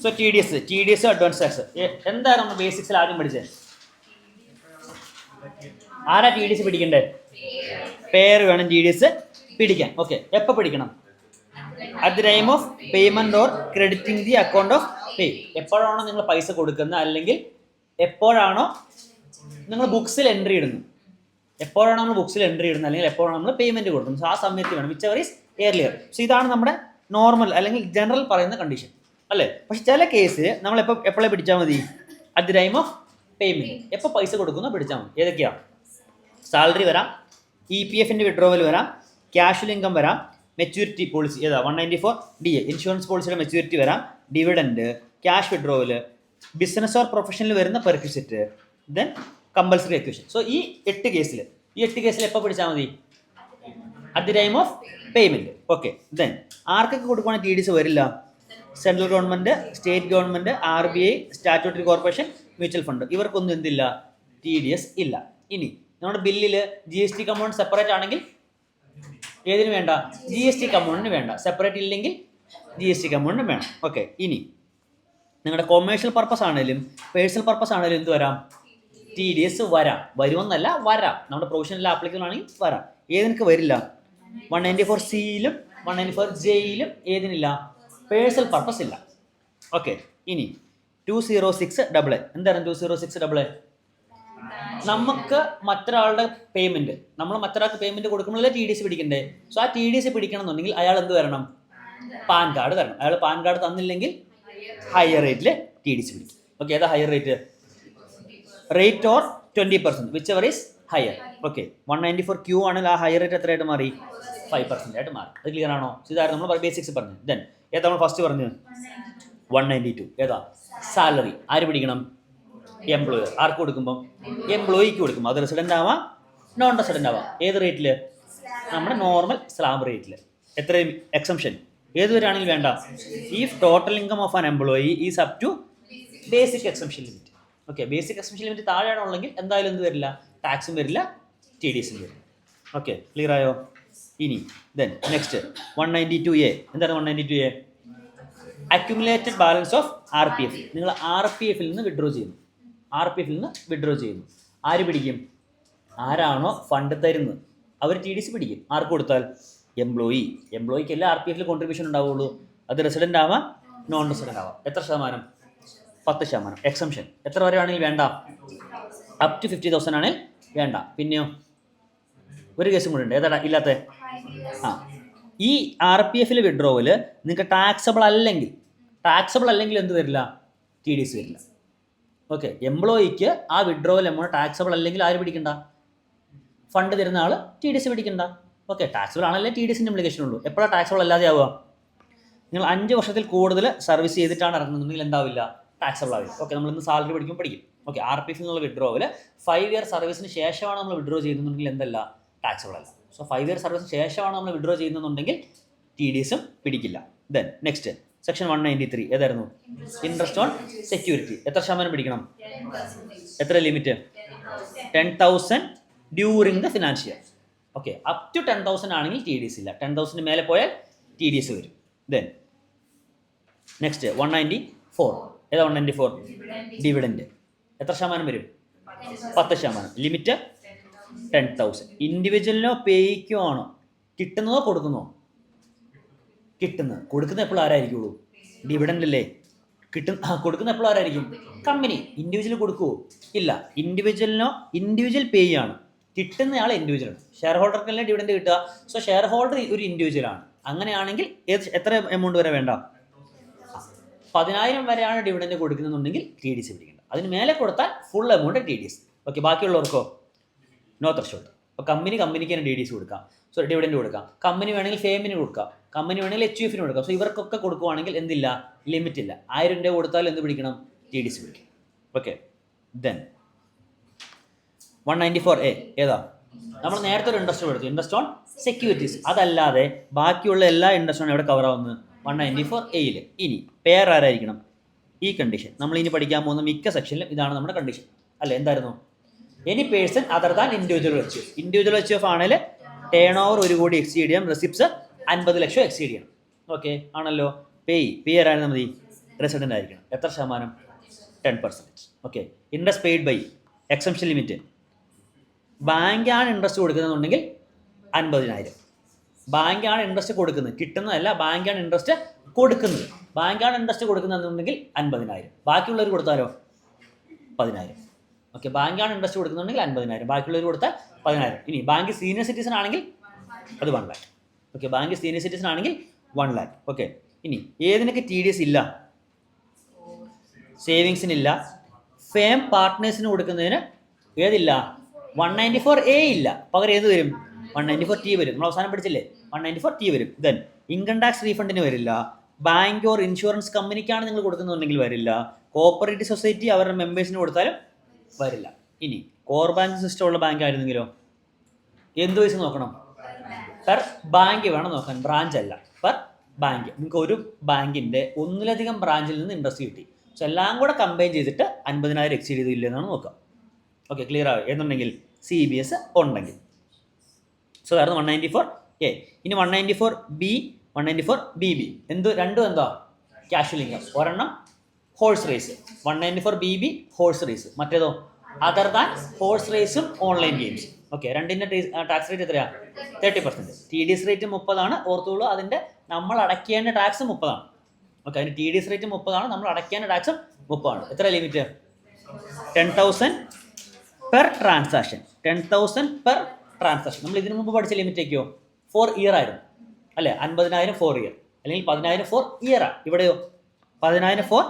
So T D S advance tax എന്താണ് നമ്മൾ ബേസിക്സിൽ ആദ്യം പഠിച്ചത്? ആരാ ടി ഡി എസ് പിടിക്കണ്ടേ? പേര് വേണം ടി ഡി എസ് പിടിക്കാൻ. ഓക്കെ, എപ്പോൾ പിടിക്കണം? At the time of payment or crediting the account of pay. എപ്പോഴാണോ നിങ്ങൾ പൈസ കൊടുക്കുന്നത് അല്ലെങ്കിൽ എപ്പോഴാണോ നിങ്ങൾ ബുക്സിൽ എൻട്രി ഇടുന്നത്, എപ്പോഴാണ് നമ്മൾ ബുക്സിൽ എൻട്രി ഇടുന്നത് അല്ലെങ്കിൽ എപ്പോഴാണ് നമ്മൾ പേയ്മെന്റ് കൊടുക്കുന്നത്, സോ ആ സമയത്ത് വേണം. Which ever is earlier. So ഇതാണ് നമ്മുടെ നോർമൽ അല്ലെങ്കിൽ ജനറൽ പറയുന്ന കണ്ടീഷൻ അല്ലേ. പക്ഷെ ചില കേസ് നമ്മൾ എപ്പോഴേ പിടിച്ചാൽ മതി? At the time of payment. എപ്പോൾ പൈസ കൊടുക്കുന്നോ പിടിച്ചാൽ മതി. ഏതൊക്കെയാണ്? സാലറി വരാം, ഇ പി എഫിൻ്റെ വിഡ്രോവൽ വരാം, ക്യാഷ്വൽ ഇൻകം വരാം, മെച്യൂരിറ്റി പോളിസി ഏതാ 194 ഇൻഷുറൻസ് പോളിസിയുടെ മെച്യൂരിറ്റി വരാം, dividend, cash withdrawal, business or പ്രൊഫഷനിൽ വരുന്ന perquisite, then compulsory acquisition. So ഈ 8 കേസിൽ എപ്പോൾ പിടിച്ചാൽ മതി? At the time of payment. Okay, then ആർക്കൊക്കെ കൊടുക്കുവാണെങ്കിൽ ടി ഡി എസ് വരില്ല? Central government, state government, RBI, statutory corporation, mutual fund, ഇവർക്കൊന്നും എന്തില്ല? ടി ഡി എസ് ഇല്ല. ഇനി നമ്മുടെ ബില്ലിൽ GST കമ്പൗണ്ട് സെപ്പറേറ്റ് ആണെങ്കിൽ ഏതിന് വേണ്ട? GST കമ്പൗണ്ടിന് വേണ്ട. സെപ്പറേറ്റ് ഇല്ലെങ്കിൽ GST കമ്പൗണ്ടിന് വേണം. ഓക്കെ, ഇനി നിങ്ങളുടെ കൊമേഴ്ഷ്യൽ പർപ്പസ് ആണെങ്കിലും പേഴ്സണൽ പർപ്പസ് ആണെങ്കിലും എന്ത് വരാം? ടി ഡി എസ് വരാം. വരുമെന്നല്ല, വരാം. നമ്മുടെ പ്രൊഫഷണൽ ആപ്ലിക്കബിൾ ആണെങ്കിൽ വരാം. ഏതിനൊക്കെ വരില്ല? 194 194 ഏതിനില്ല? പേഴ്സണൽ പർപ്പസ് ഇല്ല. ഓക്കെ, ഇനി 206AA. എന്താണ് 206AA? നമുക്ക് മറ്റൊരാളുടെ പേയ്മെന്റ്, നമ്മൾ മറ്റൊരാൾക്ക് പേയ്മെന്റ് കൊടുക്കുമ്പോഴല്ലേ ടി ഡി എസ് പിടിക്കണ്ടേ? സോ ആ ടി ഡി എസ് പിടിക്കണം എന്നുണ്ടെങ്കിൽ അയാൾ എന്ത് വരണം? പാൻ കാർഡ് തരണം. അയാൾ പാൻ കാർഡ് തന്നില്ലെങ്കിൽ ഹയർ റേറ്റിൽ ടി ഡി എസ് പിടിക്കും. ഓക്കെ, ഏതാ higher rate or 20%, whichever is higher. Okay, 194Q ആണെങ്കിൽ ആ ഹയർ റേറ്റ് എത്രയായിട്ട് മാറി? 5% ആയിട്ട് മാറി. അത് ക്ലിയർ ആണോ? ഇതായിരുന്നു നമ്മൾ ബേസിക്സ് പറഞ്ഞു. ദെൻ ഏതാ നമ്മൾ ഫസ്റ്റ് പറഞ്ഞു? 192 ഏതാ? സാലറി. ആര് പിടിക്കണം? എംപ്ലോയർ. ആർക്ക് കൊടുക്കുമ്പോൾ? എംപ്ലോയിക്ക് കൊടുക്കും. അത് റെസിഡന്റ് ആവാം, നോൺ റെസിഡന്റ് ആവാം. ഏത് റേറ്റിൽ? നമ്മുടെ നോർമൽ സ്ലാബ് റേറ്റിൽ. എത്രയും എക്സംഷൻ ഏതുവരെയാണെങ്കിൽ വേണ്ട? If total income of an employee is up to basic exemption limit. Okay, basic exemption limit താഴെയാണുള്ളെങ്കിൽ എന്തായാലും എന്ത് വരില്ല? ടാക്സും വരില്ല, ടി ഡി എസും വരില്ല. ഓക്കെ, ക്ലിയർ ആയോ? ഇനി ദെൻ നെക്സ്റ്റ് 192A. എന്താണ് 192A? Accumulated balance of RPF. നിങ്ങൾ RPF നിന്ന് വിഡ്രോ ചെയ്യുന്നു. ആര് പിടിക്കും? ആരാണോ ഫണ്ട് തരുന്നത് അവർ ടി ഡി എസ് പിടിക്കും. ആർക്ക് കൊടുത്താൽ? എംപ്ലോയിക്കല്ല RPF കോൺട്രിബ്യൂഷൻ ഉണ്ടാവുള്ളൂ. അത് റെസിഡന്റ് ആവാം, നോൺ റെസിഡന്റ് ആവാം. എത്ര ശതമാനം? 10%. എക്സംഷൻ എത്ര വരെ ആണെങ്കിൽ വേണ്ട? അപ് ടു 50,000 ആണെങ്കിൽ വേണ്ട. പിന്നെയോ ഒരു കേസും കൂടെ ഉണ്ട്. ഏതാ ഇല്ലാത്ത? ഈ RPF വിഡ്രോവൽ നിങ്ങൾക്ക് ടാക്സബിൾ അല്ലെങ്കിൽ എന്ത് വരില്ല? ടി ഡി എസ് വരില്ല. ഓക്കെ, എംപ്ലോയിക്ക് ആ വിഡ്രോവൽ എമൗണ്ട് ടാക്സബിൾ അല്ലെങ്കിൽ ആര് പിടിക്കണ്ട? ഫണ്ട് തരുന്ന ആൾ ടി ഡി എസ് പിടിക്കണ്ട. ഓക്കെ, ടാക്സബിൾ ആണല്ലേ ടി ഡി എസിൻ്റെ ഇംപ്ലിക്കേഷൻ ഉള്ളൂ. എപ്പോഴാണ് ടാക്സബിൾ അല്ലാതെ ആവുക? നിങ്ങൾ 5 വർഷത്തിൽ കൂടുതൽ സർവീസ് ചെയ്തിട്ടാണ് ഇറങ്ങുന്നുണ്ടെങ്കിൽ എന്താവില്ല? ടാക്സബിൾ ആവില്ല. ഓക്കെ, നമ്മളിന്ന് സാലറി പഠിക്കും. ഓക്കെ, RPF എന്നുള്ള വിഡ്രോവൽ 5 ഇയർ സർവീസിന് ശേഷമാണ് നമ്മൾ വിഡ്രോ ചെയ്യുന്നുണ്ടെങ്കിൽ എന്തല്ല? ടാക്സബിൾ അല്ല. സോ 5 ഇയർ സർവീസിന് ശേഷമാണ് നമ്മൾ വിഡ്രോ ചെയ്യുന്നുണ്ടെങ്കിൽ ടി ഡി എസും പിടിക്കില്ല. ദെൻ നെക്സ്റ്റ് സെക്ഷൻ 193 ഏതായിരുന്നു? Interest on security. എത്ര ശതമാനം പിടിക്കണം? എത്ര limit? 10,000 during the financial year. Okay, up to 10,000 ആണെങ്കിൽ ടി ഡി എസ് ഇല്ല. 10,000 മേലെ പോയാൽ ടി ഡി എസ് വരും. ദെൻ നെക്സ്റ്റ് 194 ഏതാ? 194 ഡിവിഡൻഡ്. എത്ര ശതമാനം വരും? 10%. ലിമിറ്റ് 10,000. ഇൻഡിവിജ്വലിനോ പേയ്ക്കോ ആണോ? കിട്ടുന്നതോ കൊടുക്കുന്നതോ? കൊടുക്കുന്ന എപ്പോഴും ആരായിരിക്കുള്ളൂ? ഡിവിഡൻഡ് അല്ലേ? കൊടുക്കുന്ന എപ്പോഴും ആരായിരിക്കും? കമ്പനി. ഇൻഡിവിജ്വൽ കൊടുക്കുമോ? ഇല്ല. ഇൻഡിവിജ്വൽ പേയ് ആണ്. കിട്ടുന്നയാൾ ഇൻഡിവിജ്വലാണ്. ഷെയർ ഹോൾഡർക്കല്ലേ ഡിവിഡൻഡ് കിട്ടുക. സോ ഷെയർ ഹോൾഡർ ഒരു ഇൻഡിവിജ്വലാണ്. അങ്ങനെയാണെങ്കിൽ എത്ര എമൗണ്ട് വരെ വേണ്ട? 10,000 വരെയാണ് ഡിവിഡൻഡ് കൊടുക്കുന്നുണ്ടെങ്കിൽ ടി ഡി എസ് പിടിക്കേണ്ട. അതിന് മേലെ കൊടുത്താൽ full amount T D S. Okay, ബാക്കിയുള്ളവർക്കോ? No threshold. അപ്പോൾ കമ്പനിക്ക് തന്നെ ടി ഡി എസ് കൊടുക്കാം. സോ ഡിവിഡൻഡ് കൊടുക്കാം. കമ്പനി വേണമെങ്കിൽ ഫേമിന് കൊടുക്കാം, കമ്പനി വേണമെങ്കിൽ HUF കൊടുക്കാം. സോ ഇവർക്കൊക്കെ കൊടുക്കുവാണെങ്കിൽ എന്തില്ല? ലിമിറ്റ് ഇല്ല. 1000 രൂപ കൊടുത്താൽ എന്ത് പിടിക്കണം? ടി ഡി എസ് പിടിക്കും. ഓക്കെ, ദെൻ 194A ഏതാ? നമ്മൾ നേരത്തെ ഒരു ഇൻട്രസ്റ്റ് എടുത്തു, ഇൻട്രസ്റ്റ് ഓൺ സെക്യൂരിറ്റീസ്. അതല്ലാതെ ബാക്കിയുള്ള എല്ലാ ഇൻട്രസ്റ്റും എവിടെ കവർ ആവുന്നത്? 194A. ഇനി പേർ ആരായിരിക്കണം? ഈ കണ്ടീഷൻ നമ്മൾ ഇനി പഠിക്കാൻ പോകുന്ന മിക്ക സെക്ഷനിലും ഇതാണ് നമ്മുടെ കണ്ടീഷൻ അല്ലേ? എന്തായിരുന്നു? Any person other than individual H ആണെങ്കിൽ ടേൺ ഓവർ 1 കോടി എക്സീഡ് ചെയ്യണം, റെസിപ്റ്റ്സ് 50 ലക്ഷം എക്സീഡ് ചെയ്യണം. ഓക്കെ ആണല്ലോ. പേ ആരായിരുന്നു? മതി റെസിഡൻ്റ് ആയിരിക്കണം. എത്ര ശതമാനം? 10%. Okay. Interest paid by exemption limit, ബാങ്കാണ് ഇൻട്രസ്റ്റ് കൊടുക്കുന്നതെന്നുണ്ടെങ്കിൽ 50,000. ബാങ്കാണ് ഇൻട്രസ്റ്റ് കൊടുക്കുന്നത്, കിട്ടുന്നതല്ല, ബാങ്കാണ് ഇൻട്രസ്റ്റ് കൊടുക്കുന്നത്. ബാങ്കാണ് ഇൻട്രസ്റ്റ് കൊടുക്കുന്നതെന്നുണ്ടെങ്കിൽ 50,000. ബാക്കിയുള്ളവർ കൊടുത്താലോ 10,000. ഓക്കെ. ബാങ്കാണ് ഇൻട്രസ്റ്റ് കൊടുക്കുന്നുണ്ടെങ്കിൽ 50,000, ബാക്കിയുള്ളവർ കൊടുത്താൽ 10,000. ഇനി ബാങ്ക് സീനിയർ സിറ്റിസൺ ആണെങ്കിൽ അത് 1 lakh. Okay. Bank senior citizen ആണെങ്കിൽ 1 lakh. ഓക്കെ. ഇനി ഏതിനൊക്കെ TDS ഇല്ല? സേവിങ്സിനില്ല. ഫേം പാർട്ട്നേഴ്സിന് കൊടുക്കുന്നതിന് ഏതില്ല? 194A ഇല്ല. പകരം ഏത് വരും? 194T വരും. നമ്മൾ അവസാനം പഠിച്ചില്ലേ? 194T വരും. ദെൻ ഇൻകം ടാക്സ് റീഫണ്ടിന് വരില്ല. ബാങ്ക് ഓർ ഇൻഷുറൻസ് കമ്പനിക്കാണ് നിങ്ങൾ കൊടുക്കുന്നുണ്ടെങ്കിൽ വരില്ല. കോപ്പറേറ്റീവ് സൊസൈറ്റി അവരുടെ മെമ്പേഴ്സിന് കൊടുത്താലും വരില്ല. ഇനി കോർ ബാങ്ക് സിസ്റ്റം ഉള്ള ബാങ്ക് ആയിരുന്നെങ്കിലോ എന്ത് വയസ്സ് നോക്കണം? പെർ ബാങ്ക് വേണം നോക്കാൻ, ബ്രാഞ്ച് അല്ല, പെർ ബാങ്ക്. നിങ്ങൾക്ക് ഒരു ബാങ്കിൻ്റെ ഒന്നിലധികം ബ്രാഞ്ചിൽ നിന്ന് ഇൻട്രസ്റ്റ് കിട്ടി. സോ എല്ലാം കൂടെ കമ്പൈൻ ചെയ്തിട്ട് 50,000 എക്സീഡ് ചെയ്തില്ലെന്നാണ് നോക്കാം. ഓക്കെ. ക്ലിയർ ആവും എന്നുണ്ടെങ്കിൽ CBS ഉണ്ടെങ്കിൽ. സോ അതായിരുന്നു 194A. ഇനി 194B, 194BB. രണ്ടും എന്താ? Casual income. ഒരെണ്ണം horse race, 194BB horse race. മറ്റേതോ അതർ ദാൻ ഹോഴ്സ് റേസും ഓൺലൈൻ ഗെയിംസ്. ഓക്കെ. രണ്ടിൻ്റെ ടാക്സ് റേറ്റ് എത്രയാണ്? 30%. TDS റേറ്റ് 30 ഓർത്തുള്ളൂ. അതിൻ്റെ നമ്മൾ അടയ്ക്കേണ്ട ടാക്സ് 30. ഓക്കെ. അതിന് TDS റേറ്റ് 30, നമ്മൾ അടയ്ക്കേണ്ട ടാക്സും 30. എത്ര limit? 10,000 per transaction. 10,000 per transaction. നമ്മൾ ഇതിനു മുമ്പ് പഠിച്ച ലിമിറ്റേക്കോ 4 ഇയർ ആയിരുന്നു അല്ലേ? 50,000 4 ഇയർ, അല്ലെങ്കിൽ 10,000 4 ഇയറാണ്. ഇവിടെയോ 10,000 4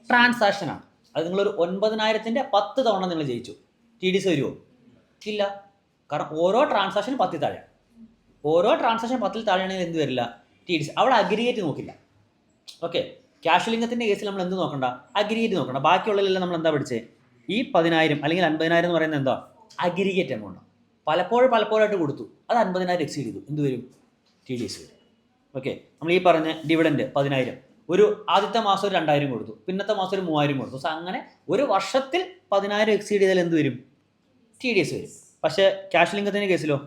ട്രാൻസാക്ഷനാണ്. അത് നിങ്ങളൊരു 9,000-ൻ്റെ 10 തവണ നിങ്ങൾ ജയിച്ചു. TDS വരുമോ? ഇല്ല. കാരണം ഓരോ ട്രാൻസാക്ഷനും 10 താഴെയാണ്. ഓരോ ട്രാൻസാക്ഷൻ 10 താഴെയാണെങ്കിൽ എന്ത് വരില്ല? TDS. അവിടെ അഗ്രിഗേറ്റ് നോക്കില്ല. ഓക്കെ. ക്യാഷ്വൽ ഇൻകത്തിൻ്റെ കേസിൽ നമ്മൾ എന്ത് നോക്കണ്ട? അഗ്രിഗേറ്റ് നോക്കണ്ട. ബാക്കിയുള്ളതിലെല്ലാം നമ്മൾ എന്താ പഠിച്ചേ? ഈ 10,000 അല്ലെങ്കിൽ 50,000 എന്ന് പറയുന്നത് എന്താ? Aggregate amount. പലപ്പോഴായിട്ട് കൊടുത്തു, അത് 50,000 എക്സീഡ് ചെയ്തു, എന്ത് വരും? TDS വരും. ഓക്കെ. നമ്മൾ ഈ പറഞ്ഞ ഡിവിഡൻഡ് 10,000, ഒരു ആദ്യത്തെ മാസം ഒരു 2,000 കൊടുത്തു, പിന്നത്തെ മാസം ഒരു 3,000 കൊടുത്തു. സോ അങ്ങനെ ഒരു വർഷത്തിൽ 10,000 എക്സീഡ് ചെയ്താൽ എന്ത് വരും? TDS വരും. പക്ഷേ ക്യാഷ്വൽ ഇൻകത്തിൻ്റെ കേസിലോ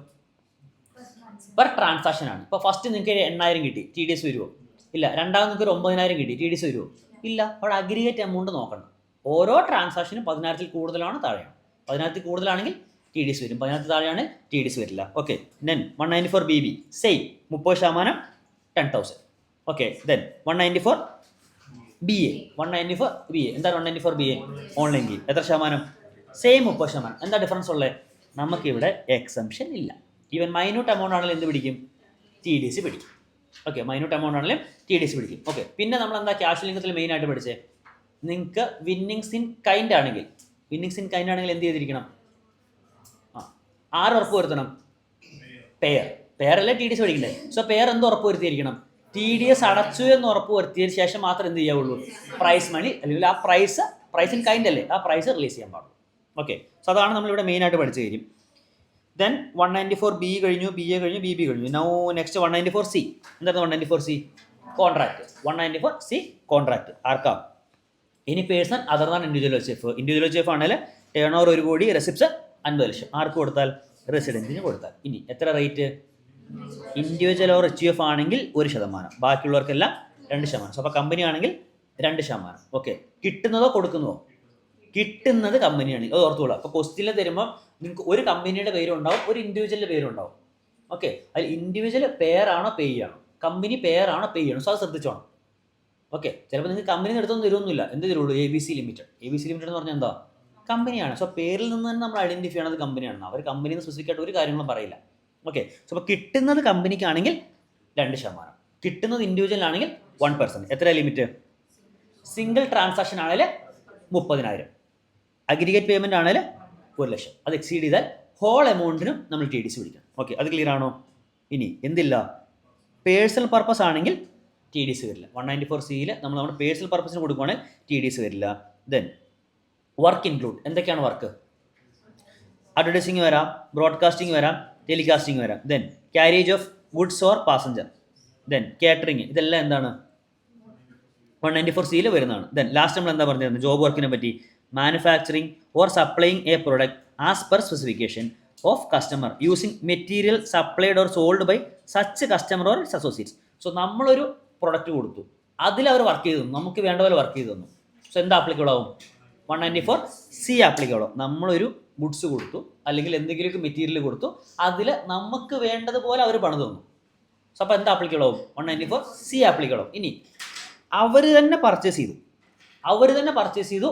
പെർ ട്രാൻസാക്ഷൻ ആണ്. ഇപ്പോൾ ഫസ്റ്റ് നിങ്ങൾക്ക് 8,000 കിട്ടി, TDS വരുമോ? ഇല്ല. രണ്ടാമത് നിങ്ങൾക്ക് ഒരു 9,000 കിട്ടി, TDS വരുമോ? ഇല്ല. അവിടെ അഗ്രിഗേറ്റ് എമൗണ്ട് നോക്കണം. ഓരോ ട്രാൻസാക്ഷനും 10,000-ൽ കൂടുതലാണ് താഴെയാണ്. 10,000-ൽ കൂടുതലാണെങ്കിൽ TDS വരും, 10,000-ൽ താഴെയാണ് TDS വരില്ല. Okay. Then 194BB same 30%, 10,000. Okay. Then 194BA. 194BA എന്താണ്? 194BA online game. എത്ര ശതമാനം? സെയിം 30%. എന്താ ഡിഫറൻസ് ഉള്ളത്? നമുക്കിവിടെ എക്സംഷൻ ഇല്ല. ഈവൻ മൈന്യൂട്ട് എമൗണ്ട് ആണെങ്കിലും എന്ത് പിടിക്കും? TDS പിടിക്കും. ഓക്കെ. മൈന്യൂട്ട് എമൗണ്ട് ആണെങ്കിലും TDS പിടിക്കും. ഓക്കെ. പിന്നെ നമ്മൾ എന്താ ക്യാഷ്വൽ ഇൻകത്തിൽ മെയിനായിട്ട് പഠിച്ചേ? നിങ്ങൾക്ക് വിന്നിങ്സ് ഇൻ കൈൻഡ് ആണെങ്കിൽ എന്ത് ചെയ്തിരിക്കണം? ആറ് ഉറപ്പ് വരുത്തണം? പെയറല്ലേ TDS പഠിക്കണ്ടേ? സോ പെയർ എന്ത് ഉറപ്പ് വരുത്തിയിരിക്കണം? TDS അടച്ചു എന്ന് ഉറപ്പ് വരുത്തിയതിന് ശേഷം മാത്രം എന്ത് ചെയ്യാവുള്ളൂ? പ്രൈസ് മണി, അല്ലെങ്കിൽ ആ പ്രൈസ് ഇൻ കൈൻഡ് അല്ലേ, ആ പ്രൈസ് റിലീസ് ചെയ്യാൻ പാടുള്ളൂ. ഓക്കെ. സോ അതാണ് നമ്മളിവിടെ മെയിനായിട്ട് പഠിച്ചു കാര്യം. ദെൻ 194B കഴിഞ്ഞു, BA കഴിഞ്ഞു, BB കഴിഞ്ഞു. Now next 194C. എന്തായിരുന്നു 194C? കോൺട്രാക്ട്. 194C contract. ആർക്കാ? ഇനി person other than individual HF. Individual HF ആണെങ്കിൽ ടേൺ ഓവർ 1 കോടി, റെസിപ്റ്റ്സ് 50 ലക്ഷം. ആർക്ക് കൊടുത്താൽ? റെസിഡൻറ്റിന് കൊടുത്താൽ. ഇനി എത്ര റേറ്റ്? ഇൻഡിവിജ്വൽ ഓർ HUF ആണെങ്കിൽ 1%, ബാക്കിയുള്ളവർക്കെല്ലാം 2%. അപ്പോൾ കമ്പനി ആണെങ്കിൽ 2%. ഓക്കെ. കിട്ടുന്നതോ കൊടുക്കുന്നതോ? കിട്ടുന്നത് കമ്പനിയാണെങ്കിൽ അത് ഓർത്തുകൊള്ളാം. അപ്പോൾ ക്വസ്റ്റ്യനിൽ തരുമ്പോൾ നിങ്ങൾക്ക് ഒരു കമ്പനിയുടെ പേരുണ്ടാവും, ഒരു ഇൻഡിവിജ്വലിൻ്റെ പേരുണ്ടാവും. ഓക്കെ. അതിൽ ഇൻഡിവിജ്വൽ പെയറാണോ പേ ചെയ്യണോ, കമ്പനി പെയറാണോ പേ ചെയ്യണോ? സോ അത് ശ്രദ്ധിച്ചോണം. ഓക്കെ. ചിലപ്പോൾ നിങ്ങൾക്ക് കമ്പനി എടുത്തൊന്നും തരുമൊന്നുമില്ല, എന്ത് തരുള്ളൂ? ABC limited. ABC ലിമിറ്റഡ് എന്ന് പറഞ്ഞാൽ എന്താ? കമ്പനിയാണ്. സോ പേരിൽ നിന്ന് തന്നെ നമ്മൾ ഐഡൻറ്റിഫൈ ചെയ്യണത് കമ്പനിയാണ്. അവർ കമ്പനിന്ന് സ്പെസിഫിക് ആയിട്ട് ഒരു കാര്യങ്ങളും പറയില്ല. ഓക്കെ. സോ അപ്പോൾ കിട്ടുന്നത് കമ്പനിക്കാണെങ്കിൽ 2%, കിട്ടുന്നത് ഇൻഡിവിജ്വലാണെങ്കിൽ 1%. എത്ര ലിമിറ്റ്? സിംഗിൾ ട്രാൻസാക്ഷൻ ആണെങ്കിൽ 30,000, അഗ്രിഗേറ്റ് പേയ്മെൻറ്റ് ആണെങ്കിൽ 1 ലക്ഷം. അത് എക്സീഡ് ചെയ്താൽ ഹോൾ എമൗണ്ടിനും നമ്മൾ TDS പിടിക്കണം. ഓക്കെ. അത് ക്ലിയർ ആണോ? ഇനി എന്തില്ല? പേഴ്സണൽ പർപ്പസ് ആണെങ്കിൽ TDS വരില്ല. 194Cയിൽ നമ്മൾ നമ്മുടെ പേഴ്സണൽ പർപ്പസിന് കൊടുക്കുകയാണെങ്കിൽ TDS വരില്ല. Then work include. എന്തൊക്കെയാണ് വർക്ക്? അഡ്വർടൈസിങ് വരാം, ബ്രോഡ്കാസ്റ്റിംഗ് വരാം, ടെലികാസ്റ്റിംഗ് വരാം. Then carriage of goods or passenger. Then catering. ഇതെല്ലാം എന്താണ്? 194Cയിൽ വരുന്നതാണ്. ദെൻ ലാസ്റ്റ് നമ്മൾ എന്താ പറഞ്ഞിരുന്നത്? ജോബ് വർക്കിനെ പറ്റി. Manufacturing or supplying a product as per specification of customer using material supplied or sold by such customer or its associates. So നമ്മളൊരു product കൊടുത്തു, അതിലവർ വർക്ക് ചെയ്തു തന്നു, നമുക്ക് വേണ്ട പോലെ വർക്ക് ചെയ്തു തന്നു. സോ എന്താ ആപ്ലിക്കബിൾ ആവും? 194C ആപ്ലിക്കബിൾ ആവും. നമ്മളൊരു ഗുഡ്സ് കൊടുത്തു അല്ലെങ്കിൽ എന്തെങ്കിലുമൊക്കെ മെറ്റീരിയൽ കൊടുത്തു, അതിൽ നമുക്ക് വേണ്ടതുപോലെ അവർ പണിത് തന്നു. സോ അപ്പോൾ എന്താ ആപ്ലിക്കബിൾ ആവും? 194C ആപ്ലിക്കബിൾ ആവും. ഇനി അവർ തന്നെ പർച്ചേസ് ചെയ്തു,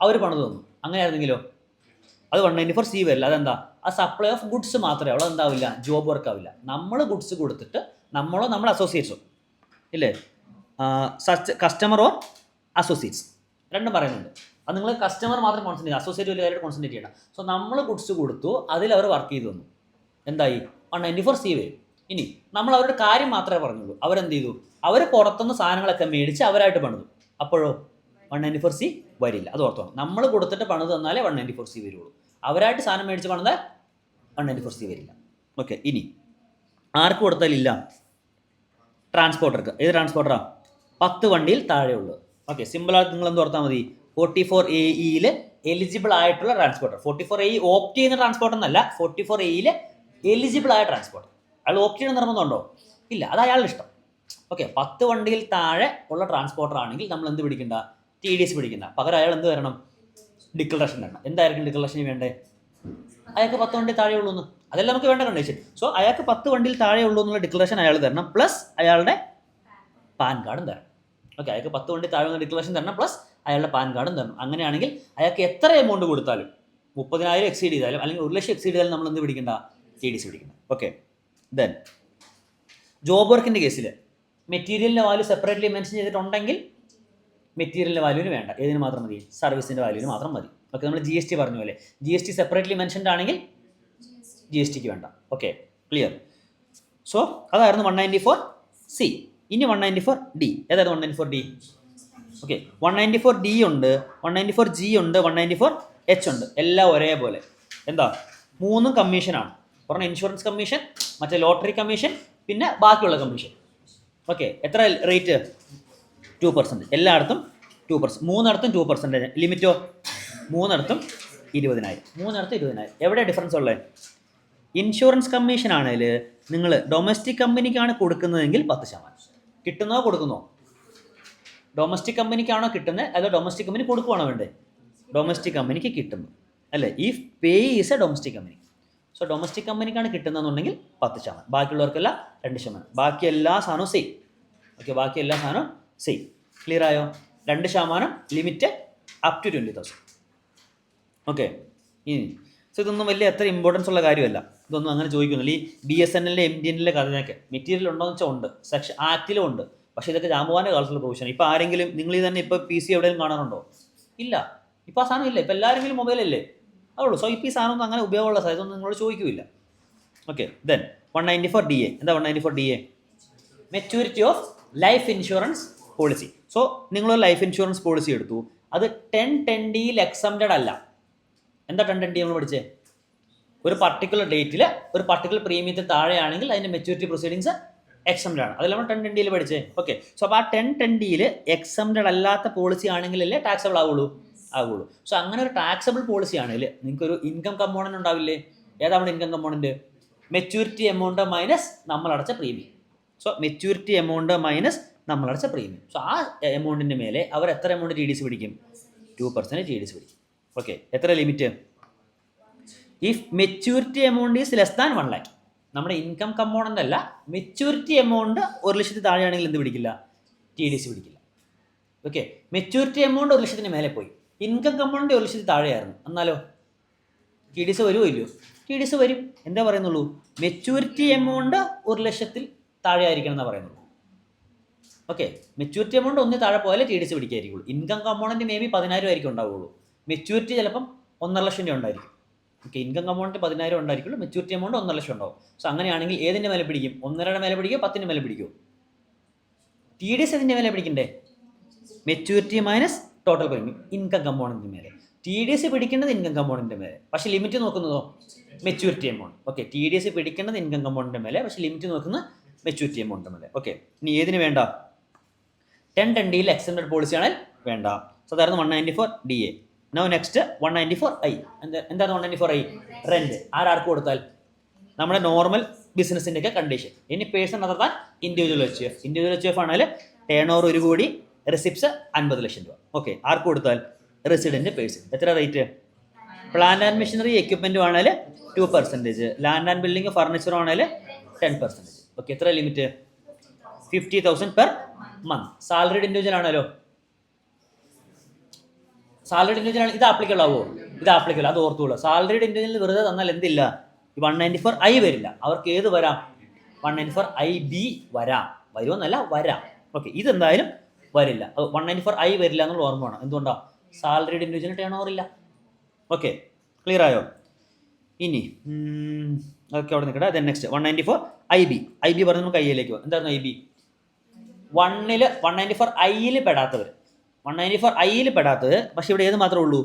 അവർ പണിത് തന്നു, അങ്ങനെയായിരുന്നെങ്കിലോ അത് 194C വരില്ല. അതെന്താ? ആ സപ്ലൈ ഓഫ് ഗുഡ്സ് മാത്രമേ ഉള്ളൂ, അതെന്താവില്ല? ജോബ് വർക്ക് ആവില്ല. നമ്മൾ ഗുഡ്സ് കൊടുത്തിട്ട് നമ്മളോ നമ്മുടെ അസോസിയേറ്റ്സോ ഇല്ലേ, കസ്റ്റമർ ഓർ അസോസിയേറ്റ്സ് രണ്ടും പറയുന്നുണ്ട്. അത് നിങ്ങൾ കസ്റ്റമർ മാത്രം കോൺസെൻട്രേറ്റ് ചെയ്യുക, അസോസിയേറ്റ് വലിയ കാര്യമായിട്ട് കോൺസെൻട്രേറ്റ് ചെയ്യണം. സോ നമ്മൾ ഗുഡ്സ് കൊടുത്തു, അതിൽ അവർ വർക്ക് ചെയ്തു തന്നു, എന്തായി? 194C വരും. ഇനി നമ്മൾ അവരുടെ കാര്യം മാത്രമേ പറഞ്ഞുള്ളൂ, അവരെന്ത് ചെയ്തു? അവർ പുറത്തുനിന്ന് സാധനങ്ങളൊക്കെ മേടിച്ച് അവരായിട്ട് പണിതു, അപ്പോഴോ 194C വരില്ല. അത് ഓർത്തോണം. നമ്മൾ കൊടുത്തിട്ട് പണിത് തന്നാലേ 194C വരുള്ളൂ. അവരായിട്ട് സാധനം മേടിച്ച് പണിതാൽ 194C വരില്ല. ഓക്കെ. ഇനി ആർക്ക് കൊടുത്താലില്ല? ട്രാൻസ്പോർട്ടർക്ക്. ഏത് ട്രാൻസ്പോർട്ടറാ? 10 വണ്ടിയിൽ താഴെയുള്ളത്. ഓക്കെ. സിമ്പിളായിട്ട് നിങ്ങൾ എന്ത് ഓർത്താൽ മതി? 44AEയിൽ എലിജിബിൾ ആയിട്ടുള്ള ട്രാൻസ്പോർട്ടർ. 44AE ഓപ്റ്റ് ചെയ്യുന്ന ട്രാൻസ്പോർട്ടർ എന്നല്ല, 44AEയിൽ എലിജിബിൾ ആയ ട്രാൻസ്പോർട്ടർ. അയാൾ ഓപ്റ്റ് ചെയ്യുന്ന നിർബന്ധമുണ്ടോ? ഇല്ല, അത് അയാളുടെ ഇഷ്ടം. ഓക്കെ. 10 വണ്ടിയിൽ താഴെ ഉള്ള ട്രാൻസ്പോർട്ടർ ആണെങ്കിൽ നമ്മൾ എന്ത് പിടിക്കണ്ട? TDS പിടിക്കണ്ട. പകരം അയാൾ എന്ത് തരണം? ഡിക്ലറേഷൻ തരണം. എന്തായിരിക്കും ഡിക്ലറേഷന് വേണ്ടേ? അയാൾക്ക് 10 വണ്ടി താഴെ ഉള്ളൂ എന്ന്. അതല്ല നമുക്ക് വേണ്ട കണ്ടീഷൻ. സോ അയാൾക്ക് 10 വണ്ടിയിൽ താഴെ ഉള്ളൂ എന്നുള്ള ഡിക്ലറേഷൻ അയാൾ തരണം, പ്ലസ് അയാളുടെ പാൻ കാർഡും തരണം. ഓക്കെ. അയാൾക്ക് 10 വണ്ടി താഴെ ഡിക്ലറേഷൻ തരണം, പ്ലസ് അയാളുടെ പാൻ കാർഡും തരണം. അങ്ങനെയാണെങ്കിൽ അയാൾക്ക് എത്ര എമൗണ്ട് കൊടുത്താലും, 30,000 എക്സീഡ് ചെയ്താലും അല്ലെങ്കിൽ 1 ലക്ഷം എക്സീഡ് ചെയ്താലും നമ്മൾ എന്ത് പിടിക്കണ്ട? TDS പിടിക്കണം. ഓക്കെ. ദെൻ ജോബ് വർക്കിൻ്റെ കേസിൽ മെറ്റീരിയലിൻ്റെ വാല്യൂ സെപ്പറേറ്റ്ലി മെൻഷൻ ചെയ്തിട്ടുണ്ടെങ്കിൽ മെറ്റീരിയലിൻ്റെ വാല്യൂവിന് വേണ്ട. ഏതിന് മാത്രം മതി? സർവീസിൻ്റെ വാല്യൂവിന് മാത്രം മതി. ഓക്കെ. നമ്മൾ GST പറഞ്ഞ പോലെ GST സെപ്പറേറ്റ്ലി മെൻഷൻഡ് ആണെങ്കിൽ GSTക്ക് വേണ്ട. ഓക്കെ. ക്ലിയർ? സോ അതായിരുന്നു 194C. ഇനി 194D. ഏതായിരുന്നു 194D? ഓക്കെ. 194D ഉണ്ട്, 194G ഉണ്ട്, 194H ഉണ്ട്. എല്ലാം ഒരേപോലെ. എന്താ? 3 കമ്മീഷനാണ്. പറഞ്ഞ ഇൻഷുറൻസ് കമ്മീഷൻ, മറ്റേ ലോട്ടറി കമ്മീഷൻ, പിന്നെ ബാക്കിയുള്ള കമ്മീഷൻ. ഓക്കെ. എത്ര റേറ്റ്? 2%. എല്ലായിടത്തും 2%. 3 2%. ലിമിറ്റോ? 3 20,000. 3 20,000. എവിടെ ഡിഫറൻസ് ഉള്ളത്? ഇൻഷുറൻസ് കമ്മീഷൻ ആണെങ്കിൽ നിങ്ങൾ ഡൊമസ്റ്റിക് കമ്പനിക്കാണ് കൊടുക്കുന്നതെങ്കിൽ 10%. കിട്ടുന്നോ കൊടുക്കുന്നോ? ഡൊമസ്റ്റിക് കമ്പനിക്കാണോ കിട്ടുന്നത്, അതോ ഡൊമസ്റ്റിക് കമ്പനി കൊടുക്കുവാണോ വേണ്ടേ? ഡൊമസ്റ്റിക് കമ്പനിക്ക് കിട്ടുന്നു അല്ലേ? If payee is a domestic company. So domestic കമ്പനിക്കാണ് കിട്ടുന്നതെന്നുണ്ടെങ്കിൽ 10%. ബാക്കിയുള്ളവർക്കെല്ലാം 2%. ബാക്കി എല്ലാ സാധനവും സെയിം. ഓക്കെ. ബാക്കി എല്ലാ സാധനവും സെയിം. ക്ലിയർ ആയോ? 2% ലിമിറ്റ് അപ് ടു 20,000. ഓക്കെ. ഇനി സോ ഇതൊന്നും വലിയ എത്ര ഇമ്പോർട്ടൻസ് ഉള്ള കാര്യമല്ല. ഇതൊന്നും അങ്ങനെ ചോദിക്കുന്നില്ല. ഈ BSNL MTNL കഥയൊക്കെ മെറ്റീരിയൽ ഉണ്ടോയെന്ന് വെച്ചാൽ ഉണ്ട്, സെക്ഷൻ ആക്റ്റിലും ഉണ്ട്. പക്ഷേ ഇതൊക്കെ ജാമ്പവാൻ്റെ കാലത്തുള്ള പ്രൊവിഷൻ. ഇപ്പോൾ ആരെങ്കിലും നിങ്ങൾ തന്നെ ഇപ്പോൾ PC എവിടെയും കാണാറുണ്ടോ? ഇല്ല. ഇപ്പോൾ ആ സാധനം ഇല്ല. ഇപ്പോൾ എല്ലാവരെങ്കിലും മൊബൈലല്ലേ അതുള്ളൂ. സോ ഇപ്പോൾ ഈ സാധനം ഒന്നും അങ്ങനെ ഉപയോഗമുള്ള സാധനമൊന്നും നിങ്ങളോട് ചോദിക്കില്ല. ഓക്കെ. Then 194DA. എന്താ 194DA? Maturity of life insurance policy. So നിങ്ങളൊരു ലൈഫ് ഇൻഷുറൻസ് പോളിസി എടുത്തു, അത് 1010Dയിൽ എക്സംപ്റ്റഡ് അല്ല. എന്താ 1010D നമ്മൾ പഠിച്ചേ? ഒരു പർട്ടിക്കുലർ ഡേറ്റിൽ ഒരു പർട്ടിക്കുലർ പ്രീമിയത്തിൽ താഴെയാണെങ്കിൽ അതിൻ്റെ മെച്യൂരിറ്റി പ്രൊസീഡിങ്സ് എക്സംപ്റ്റഡ് ആണ്. അതല്ല നമ്മൾ 1010Dയിൽ പഠിച്ചേ. ഓക്കെ. സോ അപ്പോൾ ആ 1010Dയിൽ എക്സംപ്റ്റഡ് അല്ലാത്ത പോളിസി ആണെങ്കിലല്ലേ ടാക്സബിൾ ആവുള്ളൂ. സോ അങ്ങനെ ഒരു ടാക്സബിൾ പോളിസി ആണെങ്കിൽ നിങ്ങൾക്കൊരു ഇൻകം കമ്പോണൻറ്റ് ഉണ്ടാവില്ലേ? ഏതാണ് income component? Maturity amount minus നമ്മളടച്ച premium. So maturity amount minus നമ്മളടച്ച പ്രീമിയം. സോ ആ എമൗണ്ടിൻ്റെ മേലെ അവർ എത്ര എമൗണ്ട് TDS പിടിക്കും? 2% TDS പിടിക്കും. ഓക്കെ. എത്ര limit? If maturity amount is less than 1 lakh. നമ്മുടെ ഇൻകം കമ്പോണൻ്റ് അല്ല, മെച്യൂരിറ്റി എമൗണ്ട് 1 ലക്ഷത്തിൽ താഴെയാണെങ്കിൽ എന്ത് പിടിക്കില്ല? TDS പിടിക്കില്ല. ഓക്കെ. മെച്യൂരിറ്റി എമൗണ്ട് 1 ലക്ഷത്തിന് മേലെ പോയി, ഇൻകം കമ്പോണൻ്റ് 1 ലക്ഷത്തിൽ താഴെയായിരുന്നു, എന്നാലോ TDS വരുമോ ഇല്ലയോ? TDS വരും. എന്താ പറയുന്നുള്ളൂ? മെച്യൂരിറ്റി എമൗണ്ട് 1 ലക്ഷത്തിൽ താഴെ ആയിരിക്കണം എന്നാണ് പറയുന്നുള്ളൂ. ഓക്കെ. മെച്യൂരിറ്റി എമൗണ്ട് 1 താഴെ പോയാലേ TDS പിടിക്കായിരിക്കുള്ളൂ. ഇൻകം കമ്പോണൻറ്റ് മേ ബി 10,000 ആയിരിക്കും ഉണ്ടാവുള്ളൂ. മെച്യൂരിറ്റി ചിലപ്പം 1.5 ലക്ഷം രൂപ ഉണ്ടായിരിക്കും. ഓക്കെ. ഇൻകം കമ്പോണൻറ്റ് 10,000 ഉണ്ടായിരിക്കുള്ളൂ, മെച്യൂരിറ്റി എമൗണ്ട് 1.5 ലക്ഷം ഉണ്ടാവും. സോ അങ്ങനെയാണെങ്കിൽ ഏതിൻ്റെ മേലെ പിടിക്കും? 1.5 മേലെ പിടിക്കുമോ 10 മേലെ പിടിക്കുമോ? TDS ഏതിൻ്റെ മേലെ പിടിക്കണ്ടേ? Maturity minus total premium, income കമ്പോണൻറ്റിന് മേലെ. TDS പിടിക്കേണ്ടത് ഇൻകം കമ്പോണൻറ്റിൻ്റെ മേലെ, പക്ഷേ ലിമിറ്റ് നോക്കുന്നതോ മെച്യൂരിറ്റി എമൗണ്ട്. ഓക്കെ. TDS പിടിക്കേണ്ടത് ഇൻകം കമ്പോണൻറ്റിൻ്റെ മേലെ, പക്ഷേ ലിമിറ്റ് നോക്കുന്നത് മെച്യൂരിറ്റി എമൗണ്ടിൻ്റെ മേലെ. ഓക്കെ. ഇനി ഏതിന് വേണ്ട? 1010Dയിൽ എക്സ്റ്റൻഡഡ് പോളിസി ആണെങ്കിൽ വേണ്ട. സോ അതായിരുന്നു 194DA. Now next 194I. എന്താണ് 194I? റെൻറ്റ്. ആർക്ക് കൊടുത്താൽ? നമ്മുടെ നോർമൽ ബിസിനസ്സിൻ്റെയൊക്കെ കണ്ടീഷൻ. ഇനി person other than individual HUF. Individual HUF ആണെങ്കിൽ ടേൺ ഓവർ 1 കോടി, റെസിപ്റ്റ്സ് 50 ലക്ഷം രൂപ. ഓക്കെ, ആർക്ക് കൊടുത്താൽ? Resident person. എത്ര റേറ്റ്? പ്ലാന്റ് ആൻഡ് മെഷീനറി എക്യുപ്മെൻറ്റും ആണെങ്കിൽ 2%, ലാൻഡ് ആൻഡ് ബിൽഡിംഗ് ഫർണിച്ചറും ആണെങ്കിൽ 10%. ഓക്കെ, എത്ര limit? 50,000 per month. Salaried individual ആണല്ലോ. സാലറിഡ് ഇൻഡിവിജ്വൽ ആണ്. ഇത് ആപ്ലിക്കബിൾ ആവുമോ? ഇത് ആപ്ലിക്കബിൾ, അത് ഓർത്തുള്ളൂ. സാലറിഡ് ഇൻഡിവിജ്വൽ വെറുതെ തന്നാൽ എന്തില്ല? 194I വരില്ല. അവർക്ക് ഏത് വരാം? 194IB വരാം. വരുമെന്നല്ല, വരാം. ഓക്കെ, ഇതെന്തായാലും വരില്ല. 194I വരില്ല എന്നുള്ള ഓർമ്മ വേണം. എന്തുകൊണ്ടാണ്? സാലറിഡ് ഇൻഡിവിജ്വൽ ടേൺ ഓവർ ഇല്ല. ഓക്കെ, ക്ലിയർ ആയോ? ഇനി ഓക്കെ, അവിടെ നിൽക്കട്ടെ. Then next 194IB. IB പറഞ്ഞ് നമുക്ക് IAയിലേക്ക് പോകാം. എന്തായിരുന്നു IB? 194Iയിൽ പെടാത്തവർ. 194Iയിൽ പെടാത്തത്. പക്ഷെ ഇവിടെ ഏത് മാത്രമേ ഉള്ളൂ?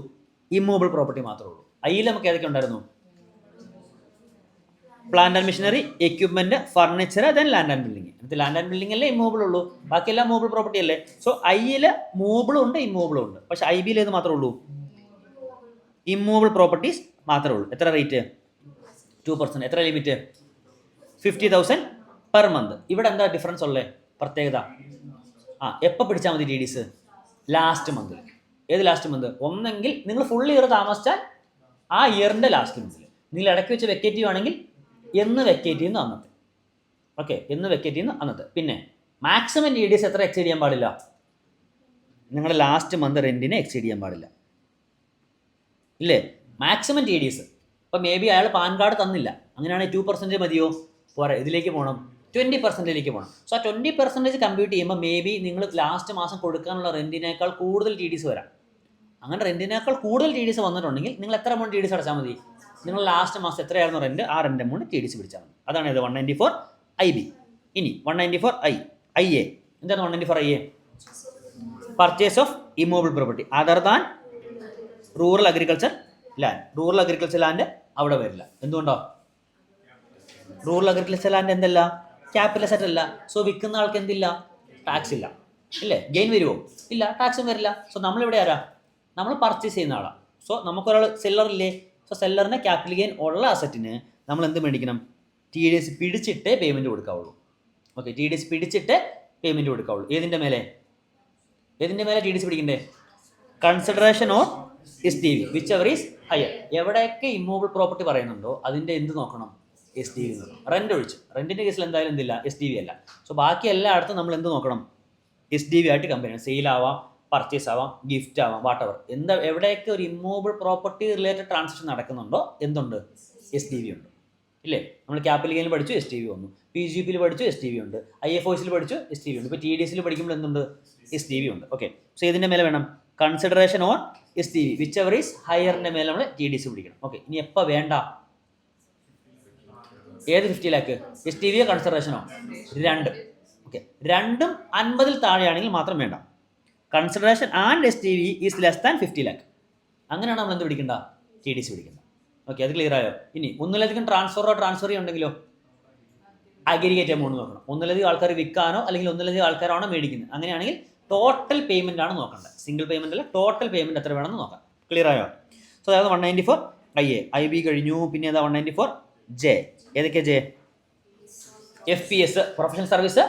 ഇമ്മൂവബിൾ പ്രോപ്പർട്ടി മാത്രമേ ഉള്ളൂ. ഐയിൽ നമുക്ക് ഏതൊക്കെ ഉണ്ടായിരുന്നു? Plant and machinery equipment, furniture, then land and building. എന്നിട്ട് ലാൻഡ് ആൻഡ് ബിൽഡിംഗ് അല്ലേ ഇമ്മൂവബിൾ ഉള്ളൂ, ബാക്കിയെല്ലാം മൂവബിൾ പ്രോപ്പർട്ടി അല്ലേ. സോ ഐയിൽ മൂവബിളും ഉണ്ട് ഇമ്മൂവബിളും ഉണ്ട്. പക്ഷെ IBയിൽ ഏത് മാത്രമേ ഉള്ളൂ? ഇമ്മൂവബിൾ പ്രോപ്പർട്ടീസ് മാത്രമേ ഉള്ളൂ. എത്ര റേറ്റ്? 2%. എത്ര ലിമിറ്റ്? 50,000 per month. ഇവിടെ എന്താ ഡിഫറൻസ് ഉള്ളത്? പ്രത്യേകത എപ്പോൾ പിടിച്ചാൽ മതി TDS? ലാസ്റ്റ് മന്തിൽ. ഏത് ലാസ്റ്റ് മന്ത്? ഒന്നെങ്കിൽ നിങ്ങൾ ഫുൾ ഇയർ താമസിച്ചാൽ ആ ഇയറിൻ്റെ ലാസ്റ്റ് മന്തിൽ. നിങ്ങൾ ഇടയ്ക്ക് വെച്ച് വെക്കേറ്റ് ചെയ്യുവാണെങ്കിൽ എന്ന് വെക്കേറ്റ് ചെയ്യുന്ന അന്നത്തെ. ഓക്കെ, എന്ന് വെക്കേറ്റ് ചെയ്യുന്ന അന്നത്തെ. പിന്നെ മാക്സിമം TDS എത്ര എക്സീഡ് ചെയ്യാൻ പാടില്ല? നിങ്ങളുടെ ലാസ്റ്റ് മന്ത് റെൻറ്റിനെ എക്സീഡ് ചെയ്യാൻ പാടില്ല, ഇല്ലേ? Maximum TDS. ഇപ്പം മേ ബി അയാൾ പാൻ കാർഡ് തന്നില്ല, അങ്ങനെയാണെങ്കിൽ 2% മതിയോ? പോരാ, ഇതിലേക്ക് പോകണം, 20%ലേക്ക് പോകണം. സോ ആ 20% കമ്പ്യൂട്ട് ചെയ്യുമ്പോൾ മേ ബി നിങ്ങൾ ലാസ്റ്റ് മാസം കൊടുക്കാനുള്ള റെൻറ്റിനേക്കാൾ കൂടുതൽ TDS വരാം. അങ്ങനെ റെൻറ്റിനേക്കാൾ കൂടുതൽ TDS വന്നിട്ടുണ്ടെങ്കിൽ നിങ്ങൾ എത്ര എമൗണ്ട് TDS അടച്ചാൽ മതി? നിങ്ങൾ ലാസ്റ്റ് മാസം എത്രയായിരുന്നു റെൻറ്റ്, ആ റെൻറ്റ് എമൗണ്ട് TDS പിടിച്ചാൽ മതി. അതാണ് ഇത് 194IB. ഇനി 194IA. എന്താണ് 194IA? Purchase of immovable property other than rural agriculture land. Rural agriculture land അവിടെ വരില്ല. എന്തുകൊണ്ടോ? റൂറൽ അഗ്രികൾച്ചർ ലാൻഡ് എന്തല്ല? ക്യാപിറ്റൽ അസറ്റ് അല്ല. സോ വിൽക്കുന്ന ആൾക്ക് എന്തില്ല? ടാക്സ് ഇല്ല, ഇല്ലേ? ഗെയിൻ വരുമോ? ഇല്ല, ടാക്സും വരില്ല. സോ നമ്മളിവിടെ ആരാ? നമ്മൾ പർച്ചേസ് ചെയ്യുന്ന ആളാണ്. സോ നമുക്കൊരാൾ സെല്ലർ ഇല്ലേ? സോ സെല്ലറിന് ക്യാപിറ്റൽ ഗെയിൻ ഉള്ള അസറ്റിന് നമ്മൾ എന്ത് മേടിക്കണം? TDS പിടിച്ചിട്ടേ പേയ്മെൻറ്റ് കൊടുക്കാവുള്ളൂ. ഓക്കെ, TDS പിടിച്ചിട്ട് പേയ്മെൻറ്റ് കൊടുക്കാവുള്ളൂ. ഏതിൻ്റെ മേലെ? ഏതിൻ്റെ മേലെ TDS പിടിക്കണ്ടേ? Consideration or STV whichever is higher. എവിടെയൊക്കെ ഇമ്മൂവബിൾ പ്രോപ്പർട്ടി പറയുന്നുണ്ടോ അതിൻ്റെ എന്ത് നോക്കണം? STV നോക്കണം. റെൻ്റ് ഒഴിച്ച്. റെൻറ്റിൻ്റെ കേസിൽ എന്തായാലും എന്തില്ല? STV അല്ല. സോ ബാക്കി എല്ലായിടത്തും നമ്മൾ എന്ത് നോക്കണം? STV ആയിട്ട് കമ്പയർ ചെയ്യണം. സെയിൽ ആവാം, പർച്ചേസ് ആവാം, ഗിഫ്റ്റ് ആവാം, വാട്ടവർ. എവിടെയൊക്കെ ഒരു ഇമ്മൂവബിൾ പ്രോപ്പർട്ടി റിലേറ്റഡ് ട്രാൻസാക്ഷൻ നടക്കുന്നുണ്ടോ എന്തുണ്ട്? STV ഉണ്ട്, ഇല്ലേ? നമ്മൾ ക്യാപിറ്റൽ ഗെയിനിൽ പഠിച്ചു, STV വന്നു. PGPയിൽ പഠിച്ചു, STV ഉണ്ട്. IFOസിൽ പഠിച്ചു, STV ഉണ്ട്. ഇപ്പോൾ TDSൽ പഠിക്കുമ്പോൾ എന്തുണ്ട്? STV ഉണ്ട്. ഓക്കെ, സോ ഇതിൻ്റെ മേലെ വേണം consideration or STV whichever is ഹയറിൻ്റെ മേലെ നമ്മൾ TDS പിടിക്കണം. ഓക്കെ, ഇനി എപ്പോൾ വേണ്ട? ഏത് 50 ലാക്ക്? STVയോ കൺസിഡറേഷനോ? രണ്ട്. ഓക്കെ, രണ്ടും 50-ൽ താഴെയാണെങ്കിൽ മാത്രം വേണ്ട. Consideration and STV is less than 50 lakh. അങ്ങനെയാണ് നമ്മൾ എന്ത് പിടിക്കേണ്ട? TDS പിടിക്കേണ്ട. ഓക്കെ, അത് ക്ലിയർ ആയോ? ഇനി ഒന്നിലധികം ട്രാൻസ്ഫർ ഉണ്ടെങ്കിലോ അഗ്രിഗേറ്റ് എമൗണ്ട് നോക്കണം. ഒന്നിലധികം ആൾക്കാർ വിൽക്കാനോ അല്ലെങ്കിൽ ഒന്നിലധികം ആൾക്കാരാണോ മേടിക്കുന്നത്. അങ്ങനെയാണെങ്കിൽ ടോട്ടൽ പേയ്മെൻ്റ് ആണ് നോക്കേണ്ടത്. സിംഗിൾ പേയ്മെൻ്റ് അല്ല, ടോട്ടൽ പേയ്മെൻറ്റ് എത്ര വേണമെന്ന് നോക്കാം. ക്ലിയർ ആയോ? സോ അതായത് 194IA. IB കഴിഞ്ഞു. പിന്നെ ഏതാ? 194J. ഏതൊക്കെ J? FPS professional service,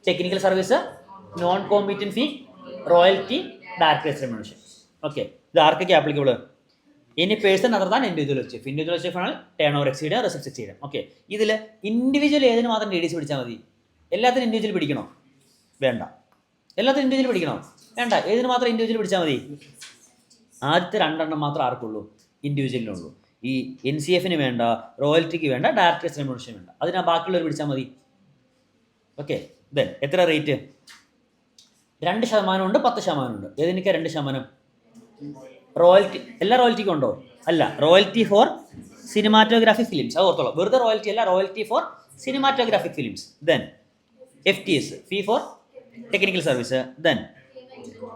technical service, non competent fee, royalty, directors remuneration. Okay, ഇത് ആർക്കൊക്കെ ആപ്ലിക്കബിൾ? ഇനി person other than individual chief. Individual chief ആണ് ടേൺ ഓവർ എക്സീഡ് ചെയ്യാം, റെസിപ്റ്റ് എക്സീഡ് ചെയ്യാം. ഓക്കെ, ഇതിൽ ഇൻഡിവിജ്വൽ ഏതിന് മാത്രം TDS പിടിച്ചാൽ മതി? എല്ലാത്തിനും ഇൻഡിവിജ്വൽ പിടിക്കണോ? വേണ്ട. എല്ലാത്തിനും ഇൻഡിവിജ്വൽ പിടിക്കണോ? വേണ്ട. ഏതിന് മാത്രം ഇൻഡിവിജ്വൽ പിടിച്ചാൽ മതി? ആദ്യത്തെ 2 മാത്രം ആർക്കുള്ളൂ? ഇൻഡിവിജ്വലിനുള്ളൂ. ഈ NCFന് വേണ്ട, റോയൽറ്റിക്ക് വേണ്ട, ഡയറക്ടേഴ്സ് റെമ്യൂണറേഷൻ വേണ്ട. അതിനാ ബാക്കിയുള്ളവർ പിടിച്ചാൽ മതി. ഓക്കെ, ദെൻ എത്ര റേറ്റ്? 2% ഉണ്ട്, 10% ഉണ്ട്. ഏതിനൊക്കെ 2%? റോയൽറ്റി. എല്ലാ റോയൽറ്റിക്കും ഉണ്ടോ? അല്ല, റോയൽറ്റി ഫോർ സിനിമാറ്റോഗ്രാഫിക് ഫിലിംസ്. അത് ഓർത്തോളാം. വെറുതെ റോയൽറ്റി അല്ല, royalty for cinematographic films. Then FTS fee for technical service. Then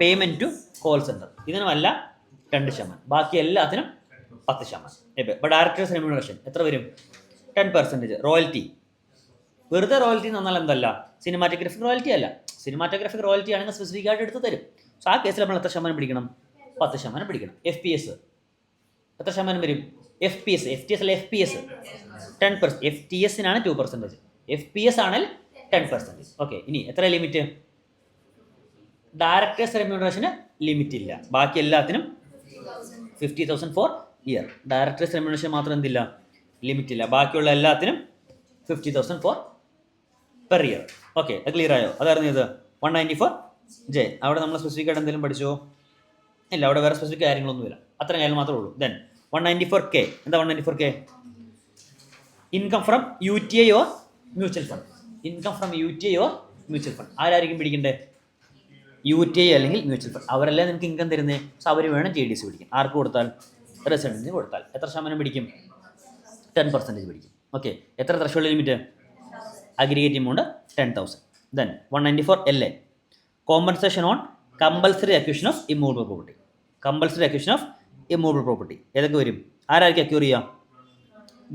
payment to call centre. ഇതിനുമല്ല 2%. ബാക്കി എല്ലാത്തിനും 10%. ഇപ്പോൾ ഡയറക്ടേഴ്സ് റെമ്യൂണറേഷൻ എത്ര വരും? 10%. റോയൽറ്റി വെറുതെ റോയൽറ്റി എന്ന് പറഞ്ഞാൽ എന്തല്ല? സിനിമാറ്റോഗ്രാഫിക് റോയൽറ്റി അല്ല. സിനിമാറ്റോഗ്രാഫിക് റോയൽറ്റി ആണെങ്കിൽ സ്പെസിഫിക് ആയിട്ട് എടുത്ത് തരും. സോ ആ കേസിൽ നമ്മൾ എത്ര ശതമാനം പിടിക്കണം? 10% പിടിക്കണം. FPS എത്ര ശതമാനം വരും? FTS അല്ല, FPS 10%. FTSനാണ് 2%. FPS ആണെങ്കിൽ 10%. ഓക്കെ, ഇനി എത്ര ലിമിറ്റ്? ഡയറക്ടേഴ്സ് റെമ്യൂണറേഷന് ലിമിറ്റ് ഇല്ല, ബാക്കി എല്ലാത്തിനും 50,000 ഫോർ ഇയർ. ഡയറക്ടേഴ്സ് റെമ്യൂണറേഷൻ മാത്രം എന്തില്ല, ലിമിറ്റ് ഇല്ല, ബാക്കിയുള്ള എല്ലാത്തിനും 50,000 ഫോർ പെർ ഇയർ. ഓക്കെ, അത് ക്ലിയർ ആയോ? അതായിരുന്നു ഇത് 194J. അവിടെ നമ്മൾ സ്പെസിഫിക് ആയിട്ട് എന്തെങ്കിലും പഠിച്ചോ? ഇല്ല, അവിടെ വേറെ സ്പെസിഫിക് കാര്യങ്ങളൊന്നുമില്ല, അത്ര കാര്യം മാത്രമേ ഉള്ളൂ. Then 194K. എന്താ 194K? Income from UTI or mutual fund. Income from UTI or mutual fund. ആരായിരിക്കും പിടിക്കണ്ടേ? UTI അല്ലെങ്കിൽ മ്യൂച്വൽ ഫണ്ട്. അവരല്ലേ നിങ്ങൾക്ക് ഇൻകം തരുന്നത്. സോ അവർ വേണം TDS പിടിക്കും. ആർക്ക് കൊടുത്താൽ? റെസിഡൻറ്റിന് കൊടുത്താൽ. എത്ര ശതമാനം പിടിക്കും? 10% പിടിക്കും. ഓക്കെ, എത്ര threshold limit? Aggregate amount 10,000. Then 194LA. Compensation on compulsory acquisition of immovable property. Compulsory acquisition of immovable property ഏതൊക്കെ വരും? ആരായിരിക്കും അക്യൂർ ചെയ്യുക?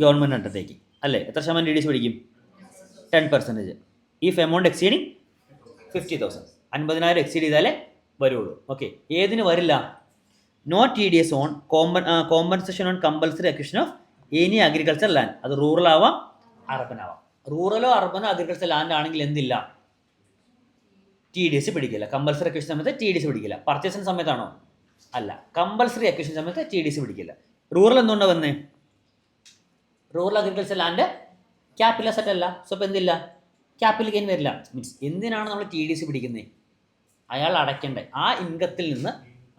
ഗവൺമെൻറ് അണ്ടർടേക്ക് അല്ലേ? എത്ര ശതമാനം TDS പിടിക്കും? 10%. If amount exceeding 50,000. 50,000 എക്സീഡ് ചെയ്താലേ വരുള്ളൂ. ഓക്കെ, ഏതിന് വരില്ല? No TDS on compensation on compulsory acquisition of any agriculture land. അത് റൂറൽ ആവാം, അർബൻ ആവാം. റൂറലോ അർബനോ അഗ്രികൾച്ചർ ലാൻഡ് ആണെങ്കിൽ എന്തില്ല? TDS പിടിക്കില്ല. കമ്പൽസറി അക്യൂഷൻ സമയത്ത് TDS പിടിക്കില്ല. പർച്ചേസിന് സമയത്താണോ? അല്ല, കമ്പൽസറി അക്യൂഷൻ സമയത്ത് TDS പിടിക്കില്ല. റൂറൽ എന്തുകൊണ്ടാണ് വന്നേ? Rural agriculture land capital asset അല്ല. സോ ഇപ്പോൾ എന്തില്ല? ക്യാപിറ്റൽ ഗെയിൻ വരില്ല. മീൻസ് എന്തിനാണ് നമ്മൾ TDS പിടിക്കുന്നത്? അയാൾ അടയ്ക്കേണ്ടേ ആ ഇൻകത്തിൽ നിന്ന്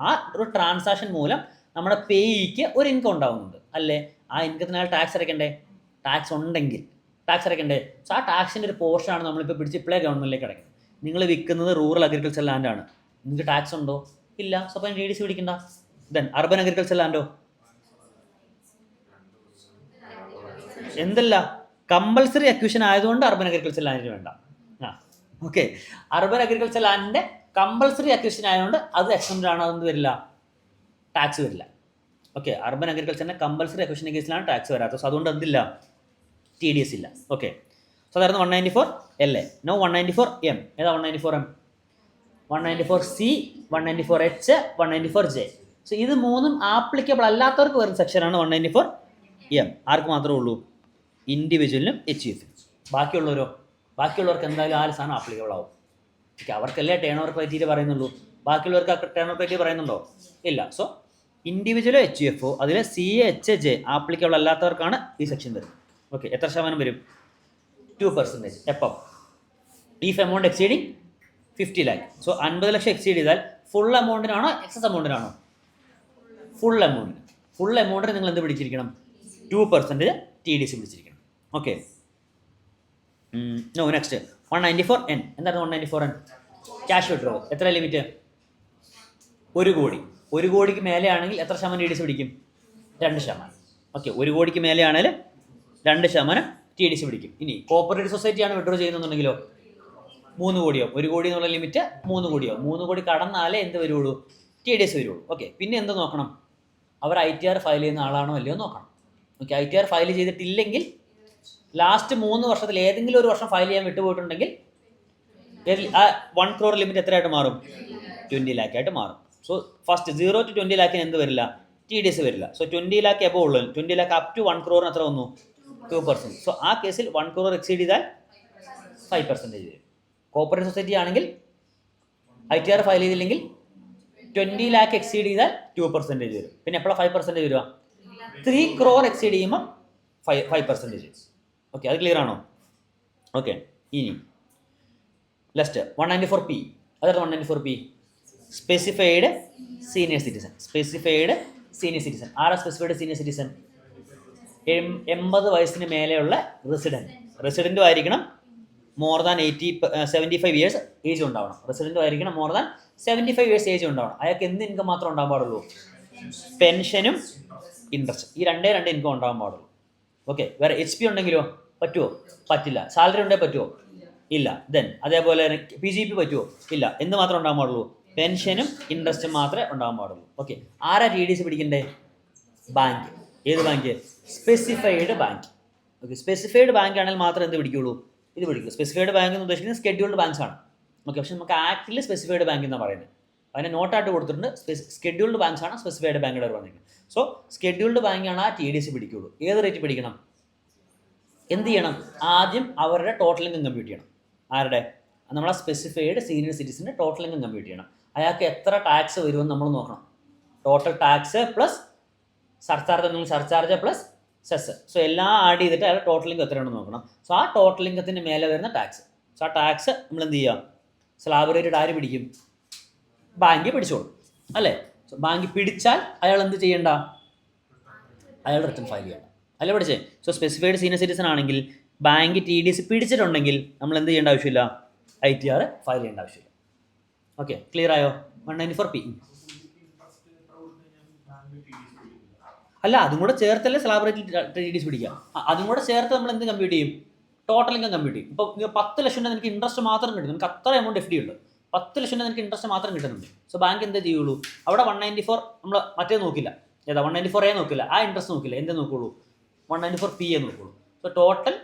ആ ഒരു ട്രാൻസാക്ഷൻ മൂലം നമ്മുടെ പേയ്ക്ക് ഒരു ഇൻകം ഉണ്ടാകുന്നുണ്ട് അല്ലേ? ആ ഇൻകത്തിന് അയാൾ ടാക്സ് അടയ്ക്കണ്ടേ? ടാക്സ് ഉണ്ടെങ്കിൽ ടാക്സ് അടയ്ക്കണ്ടേ? സോ ആ ടാക്സിൻ്റെ ഒരു പോർഷനാണ് നമ്മളിപ്പോൾ പിടിച്ച് ഇപ്പോഴേ ഗവൺമെൻറ്റിലേക്ക് അടയ്ക്കുന്നത്. നിങ്ങൾ വിൽക്കുന്നത് റൂറൽ അഗ്രികൾച്ചർ ലാൻഡാണ്, നിങ്ങൾക്ക് ടാക്സ് ഉണ്ടോ? ഇല്ല. സോ അപ്പം TDS പിടിക്കണ്ട. ദെൻ അർബൻ അഗ്രികൾച്ചർ ലാൻഡോ? എന്തല്ല, കമ്പൽസറി അക്യൂഷൻ ആയതുകൊണ്ട് അർബൻ അഗ്രികൾച്ചർ ലാൻഡിന് വേണ്ട. ഓക്കെ, അർബൻ അഗ്രികൾച്ചർ ലാൻഡിൻ്റെ കമ്പൽസറി അക്യൂഷൻ ആയതുകൊണ്ട് അത് എക്സംപ്റ്റ് ആണ്, അതൊന്നും വരില്ല, ടാക്സ് വരില്ല. ഓക്കെ, അർബൻ അഗ്രികൾച്ചറിൻ്റെ കമ്പൽസറി അക്യൂഷൻ്റെ കേസിലാണ് ടാക്സ് വരാത്തത്. സോ അതുകൊണ്ട് എന്തില്ല? TDS ഇല്ല. ഓക്കെ, സോ അതായിരുന്നു 194LA. No 194M. ഏതാ 194M? 194C, 194H, 194J. So ഇത് മൂന്നും ആപ്ലിക്കബിൾ അല്ലാത്തവർക്ക് വരുന്ന സെക്ഷനാണ് 194M. ആർക്ക് മാത്രമേ ഉള്ളൂ? ഇൻഡിവിജ്വലിനും HUFനും. ബാക്കിയുള്ളവർക്ക് എന്തായാലും ആ സാധനം ആപ്ലിക്കബിൾ ആവും. ഓക്കെ, അവർക്കല്ലേ ടേൺ ഓവർ ക്രൈറ്റീരിയ പറയുന്നുള്ളൂ. ബാക്കിയുള്ളവർക്ക് ടേൺ ഓവർ ക്രൈറ്റീരിയ പറയുന്നുണ്ടോ? ഇല്ല. സോ ഇൻഡിവിജ്വലോ HUFO അതിൽ CA, HJ ആപ്ലിക്കബിൾ അല്ലാത്തവർക്കാണ് ഈ സെക്ഷൻ വരുന്നത്. ഓക്കെ, എത്ര ശതമാനം വരും? 2%. എപ്പം? If amount exceeding 50 lakh. So 50 lakh exceed ചെയ്താൽ ഫുൾ എമൗണ്ടിനാണോ എക്സസ് എമൗണ്ടിനാണോ? ഫുൾ എമൗണ്ടിന്. ഫുൾ എമൗണ്ടിന് നിങ്ങൾ എന്ത് പിടിച്ചിരിക്കണം? 2% TDS പിടിച്ചിരിക്കണം. Okay, no next 194N. എന്താണ് 194N? Cash withdraw. എത്ര ലിമിറ്റ്? 1 കോടി. 1 കോടിക്ക് മേലെ ആണെങ്കിൽ എത്ര ശതമാനം TDS പിടിക്കും? 2%. ഓക്കെ, 1 കോടിക്ക് മേലെ ആണെങ്കിൽ 2% TDS പിടിക്കും. ഇനി കോപ്പറേറ്റീവ് സൊസൈറ്റിയാണ് വിഡ്രോ ചെയ്യുന്നുണ്ടെങ്കിലോ 3 കോടിയോ? 1 കോടി എന്നുള്ള ലിമിറ്റ് 3 കോടിയോ? 3 കോടി കടന്നാലേ എന്ത് വരുള്ളൂ? TDS വരുള്ളൂ. ഓക്കെ, പിന്നെ എന്ത് നോക്കണം? അവർ ITR ഫയൽ ചെയ്യുന്ന ആളാണോ അല്ലയോ നോക്കണം. ഓക്കെ, ITR ഫയൽ ചെയ്തിട്ടില്ലെങ്കിൽ ലാസ്റ്റ് 3 വർഷത്തിൽ ഏതെങ്കിലും ഒരു വർഷം ഫയൽ ചെയ്യാൻ വിട്ടുപോയിട്ടുണ്ടെങ്കിൽ ആ 1 crore ലിമിറ്റ് എത്രയായിട്ട് മാറും? 20 lakh ആയിട്ട് മാറും. സോ ഫസ്റ്റ് 0 to 20 lakh എന്ത് വരില്ല? TDS വരില്ല. സോ 20 lakh എബോ ഉള്ളൂ. 20 lakh അപ് ടു 1 crore എത്ര വന്നു? 2%. സോ ആ കേസിൽ 1 crore എക്സീഡ് ചെയ്താൽ 5% വരും. കോപ്പറേറ്റീവ് സൊസൈറ്റി ആണെങ്കിൽ ITR ഫയൽ ചെയ്തില്ലെങ്കിൽ 20 lakh എക്സീഡ് ചെയ്താൽ 2% വരും. പിന്നെ എപ്പോഴാണ് 5% വരിക? 3 crore എക്സീഡ് ചെയ്യുമ്പോൾ 5% വരും. ഓക്കെ, അത് ക്ലിയർ ആണോ? ഓക്കെ, ഇനി ലാസ്റ്റ് 194P. അതായത് 194P specified senior citizen. Specified senior citizen. ആരാ സ്പെസിഫൈഡ് സീനിയർ സിറ്റിസൺ? 80 വയസ്സിന് മേലെയുള്ള റെസിഡൻറ്റും ആയിരിക്കണം. മോർ ദാൻ 75 ഇയേഴ്സ് ഏജ് ഉണ്ടാവണം. റെസിഡൻറ്റും ആയിരിക്കണം. മോർ ദാൻ 75 ഇയേഴ്സ് ഏജ് ഉണ്ടാവണം. അയാൾക്ക് എന്ത് ഇൻകം മാത്രം ഉണ്ടാകാൻ പാടുള്ളൂ? പെൻഷനും ഇൻട്രസ്റ്റ്. ഈ രണ്ടേ ഇൻകം ഉണ്ടാകാൻ പാടുള്ളൂ. ഓക്കെ, വേറെ HP ഉണ്ടെങ്കിലോ? പറ്റുമോ? പറ്റില്ല. സാലറി ഉണ്ടെങ്കിൽ പറ്റുമോ? ഇല്ല. ദെൻ അതേപോലെ PGP പറ്റുമോ? ഇല്ല. എന്ത് മാത്രം ഉണ്ടാകാൻ പാടുള്ളൂ? പെൻഷനും ഇൻട്രസ്റ്റും മാത്രമേ ഉണ്ടാകാൻ പാടുള്ളൂ. ഓക്കെ, ആരാ TDS പിടിക്കണ്ടേ? ബാങ്ക്. ഏത് bank? Specified bank. Okay, specified bank ആണെങ്കിൽ മാത്രമേ എന്ത് പിടിക്കുള്ളൂ? ഇത് പിടിക്കുള്ളൂ. സ്പെസിഫൈഡ് ബാങ്ക് എന്ന് ഉദ്ദേശിക്കുന്നത് സ്കെഡ്യൂൾഡ് ബാങ്ക്സ് ആണ്. ഓക്കെ, പക്ഷേ നമുക്ക് ആക്ടിൽ സ്പെസിഫൈഡ് ബാങ്ക് എന്നാണ് പറയുന്നത്. അതിനെ നോട്ടായിട്ട് കൊടുത്തിട്ടുണ്ട്. സ്കെഡ്യൂൾഡ് ബാങ്ക്സ് ആണ് സ്പെസിഫൈഡ് ബാങ്കുകൾ പറഞ്ഞിരിക്കുന്നത്. സോ സ്കെഡ്യൂൾഡ് ബാങ്കാണ് ആ TDS പിടിക്കുള്ളൂ. ഏത് റേറ്റ് പിടിക്കണം? എന്ത് ചെയ്യണം? ആദ്യം അവരുടെ ടോട്ടൽ ഇൻകം കമ്പ്യൂട്ട് ചെയ്യണം. ആരുടെ? നമ്മളെ സ്പെസിഫൈഡ് സീനിയർ സിറ്റിസൻ്റെ ടോട്ടൽ ഇൻകം കമ്പ്യൂട്ട് ചെയ്യണം. അയാൾക്ക് എത്ര ടാക്സ് വരുമെന്ന് നമ്മൾ നോക്കണം. Total tax plus surcharge plus cess. So എല്ലാം ആഡ് ചെയ്തിട്ട് അയാൾ ടോട്ടൽ ഇൻകം എത്രയാണെന്ന് നോക്കണം. സോ ആ ടോട്ടൽ ഇൻകത്തിൻ്റെ മേലെ വരുന്ന ടാക്സ്. സോ ആ ടാക്സ് നമ്മൾ എന്ത് ചെയ്യുക, സ്ലാബ് റേറ്റ് ആര് പിടിക്കും? ബാങ്ക് പിടിച്ചോളും അല്ലേ. സോ ബാങ്ക് പിടിച്ചാൽ അയാൾ എന്ത് ചെയ്യേണ്ട? അയാൾ റിട്ടേൺ ഫയൽ ചെയ്യണം അല്ലേ പഠിച്ചേ. സോ സ്പെസിഫൈഡ് സീനിയർ സിറ്റിസൺ ആണെങ്കിൽ ബാങ്ക് TDS പിടിച്ചിട്ടുണ്ടെങ്കിൽ നമ്മൾ എന്ത് ചെയ്യേണ്ട ആവശ്യമില്ല? ITR ഫയൽ ചെയ്യേണ്ട ആവശ്യമില്ല. ഓക്കെ, ക്ലിയർ ആയോ? 194P അല്ല, അതും കൂടെ ചേർത്തല്ലേ സ്ലാബ് റേറ്റിൽ TDS പിടിക്കുക. അതും കൂടെ ചേർത്ത് നമ്മൾ എന്ത് കമ്പ്യൂട്ട് ചെയ്യും? ടോട്ടൽ ഇൻകം കമ്പ്യൂട്ട് ചെയ്യും. ഇപ്പോൾ 10 ലക്ഷം രൂപ നിനക്ക് ഇൻട്രസ്റ്റ് മാത്രം കിട്ടും, നിനക്ക് അത്ര എമൗണ്ട് FD ഉണ്ട്, 10 ലക്ഷം രൂപ നിനക്ക് ഇൻട്രസ്റ്റ് മാത്രം കിട്ടുന്നുണ്ട്. സോ ബാങ്ക് എന്താ ചെയ്യുള്ളൂ? അവിടെ 194 നമ്മൾ മറ്റേ നോക്കില്ല, ഏതാ 194A നോക്കില്ല, ആ ഇൻട്രസ്റ്റ് നോക്കില്ല, എന്തേ നോക്കുള്ളൂ? 194P നോക്കുള്ളൂ. So total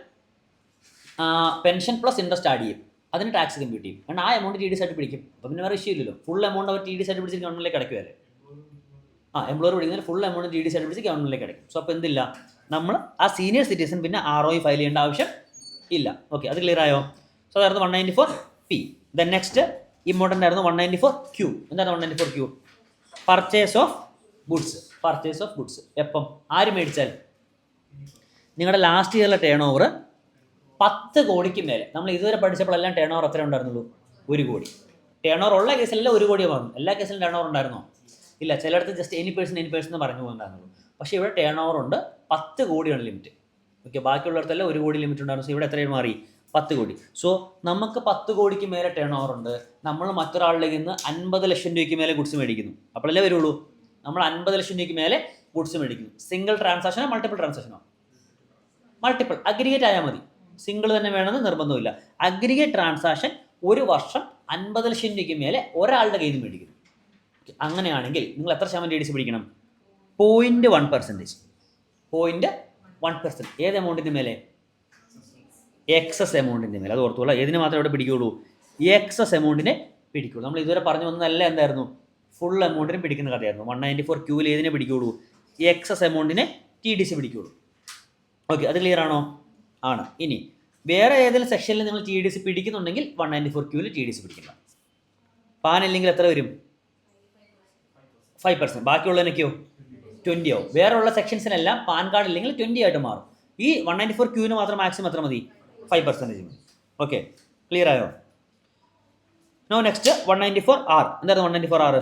pension plus interest add ചെയ്യും, അതിന് ടാക്സ് കമ്പ്യൂട്ട് ചെയ്യും. കാരണം ആ എമൗണ്ട് TDS ആയിട്ട് പിടിക്കും. അപ്പോൾ പിന്നെ വേറെ ഇഷ്യൂ ഇല്ലല്ലോ. ഫുൾ എമൗണ്ട് അവർ TDS ആയിട്ട് പിടിച്ച് ഗവൺമെൻറ്റിലേക്ക് അടയ്ക്കുമല്ലേ. എംപ്ലോയർ പിടിക്കുന്നതിന് ഫുൾ എമൗണ്ട് TDS ആയിട്ട് പിടിച്ച് ഗവൺമെൻറ്റിലേക്ക് അടയ്ക്കും. സോ അപ്പോൾ എന്തില്ല, നമ്മൾ ആ സീനിയർ സിറ്റിസൺ പിന്നെ ROI ഫയൽ ചെയ്യേണ്ട ആവശ്യം ഇല്ല. ഓക്കെ, അത് ക്ലിയർ ആയോ? സോ അതായിരുന്നു 194P. ദെൻ നെക്സ്റ്റ് ഇമ്പോർട്ടൻ്റ് ആയിരുന്നു 194Q. എന്താണ് 194Q? Purchase of goods. Purchase of goods എപ്പം? ആര് മേടിച്ചാൽ? നിങ്ങളുടെ ലാസ്റ്റ് ഇയറിലെ ടേൺ ഓവർ 10 കോടിക്ക് മേലെ. നമ്മൾ ഇതുവരെ പഠിച്ചപ്പോഴെല്ലാം ടേൺ ഓവർ എത്ര ഉണ്ടായിരുന്നുള്ളൂ? 1 കോടി. ടേൺ ഓവർ ഉള്ള കേസിലെല്ലാം 1 കോടിയെ വാങ്ങും. എല്ലാ കേസിലും ടേൺ ഓവർ ഉണ്ടായിരുന്നോ? ഇല്ല, ചിലയിടത്ത് ജസ്റ്റ് എനി പേഴ്സൺ എന്ന് പറഞ്ഞു പോകുന്നുണ്ടായിരുന്നുള്ളൂ. പക്ഷേ ഇവിടെ ടേൺ ഓവർ ഉണ്ട്, 10 കോടിയാണ് ലിമിറ്റ്. ഓക്കെ, ബാക്കിയുള്ളിടത്തെല്ലാം 1 കോടി ലിമിറ്റ് ഉണ്ടായിരുന്നു. സോ ഇവിടെ എത്രയും മാറി? 10 കോടി. സോ നമുക്ക് 10 കോടിക്ക് മേലെ ടേൺ ഓവർ ഉണ്ട്, നമ്മൾ മറ്റൊരാളുടെ നിന്ന് 50 ലക്ഷം രൂപയ്ക്ക് മേലെ ഗുഡ്സ് മേടിക്കുന്നു. അപ്പോഴല്ലേ വരുള്ളൂ. നമ്മൾ 50 ലക്ഷം രൂപയ്ക്ക് മേലെ ഗുഡ്സ് മേടിക്കുന്നു. സിംഗിൾ ട്രാൻസാക്ഷനോ മൾട്ടിപ്പിൾ ട്രാൻസാക്ഷനോ? മൾട്ടിപ്പിൾ. അഗ്രിഗേറ്റ് ആയാൽ മതി, സിംഗിൾ തന്നെ വേണമെന്ന് നിർബന്ധമില്ല. അഗ്രിഗേറ്റ് ട്രാൻസാക്ഷൻ ഒരു വർഷം 50 ലക്ഷം രൂപയ്ക്ക് മേലെ ഒരാളുടെ കയ്യിൽ നിന്ന് മേടിക്കുന്നു. അങ്ങനെയാണെങ്കിൽ നിങ്ങൾ എത്ര ശതമാനം TDS പിടിക്കണം? 0.1%. 0.1%. ഏത് എമൗണ്ടിൻ്റെ മേലെ? എക്സസ് എമൗണ്ടിൻ്റെ മേലെ. അത് ഓർത്തുകൊള്ള. ഏതിന് മാത്രമേ ഇവിടെ പിടിക്കുകയുള്ളൂ? എക്സസ് എമൗണ്ടിനെ പിടിക്കുകയുള്ളൂ. നമ്മൾ ഇതുവരെ പറഞ്ഞു വന്നതല്ല എന്തായിരുന്നു? ഫുൾ എമൗണ്ടിന് പിടിക്കുന്ന കഥയായിരുന്നു. 194Qയിൽ ഏതിനെ പിടിക്കുകയുള്ളൂ? എക്സസ് എമൗണ്ടിനെ TDS പിടിക്കുകയുള്ളൂ. ഓക്കെ, അത് ക്ലിയർ ആണോ? ആണ്. ഇനി വേറെ ഏതെങ്കിലും സെക്ഷനിൽ നിങ്ങൾ TDS പിടിക്കുന്നുണ്ടെങ്കിൽ 194Qയിൽ TDS പിടിക്കില്ല. പാൻ ഇല്ലെങ്കിൽ എത്ര വരും? 5%. ബാക്കിയുള്ളതിനൊക്കെയോ 20 ആവും. വേറെ ഉള്ള സെക്ഷൻസിനെല്ലാം പാൻ കാർഡ് ഇല്ലെങ്കിൽ 20 ആയിട്ട് മാറും. ഈ 194Qന് മാത്രം മാക്സിമം എത്ര മതി? 5% മതി. ഓക്കെ, ക്ലിയർ ആയോ? No next 194R. എന്തായിരുന്നു 194R?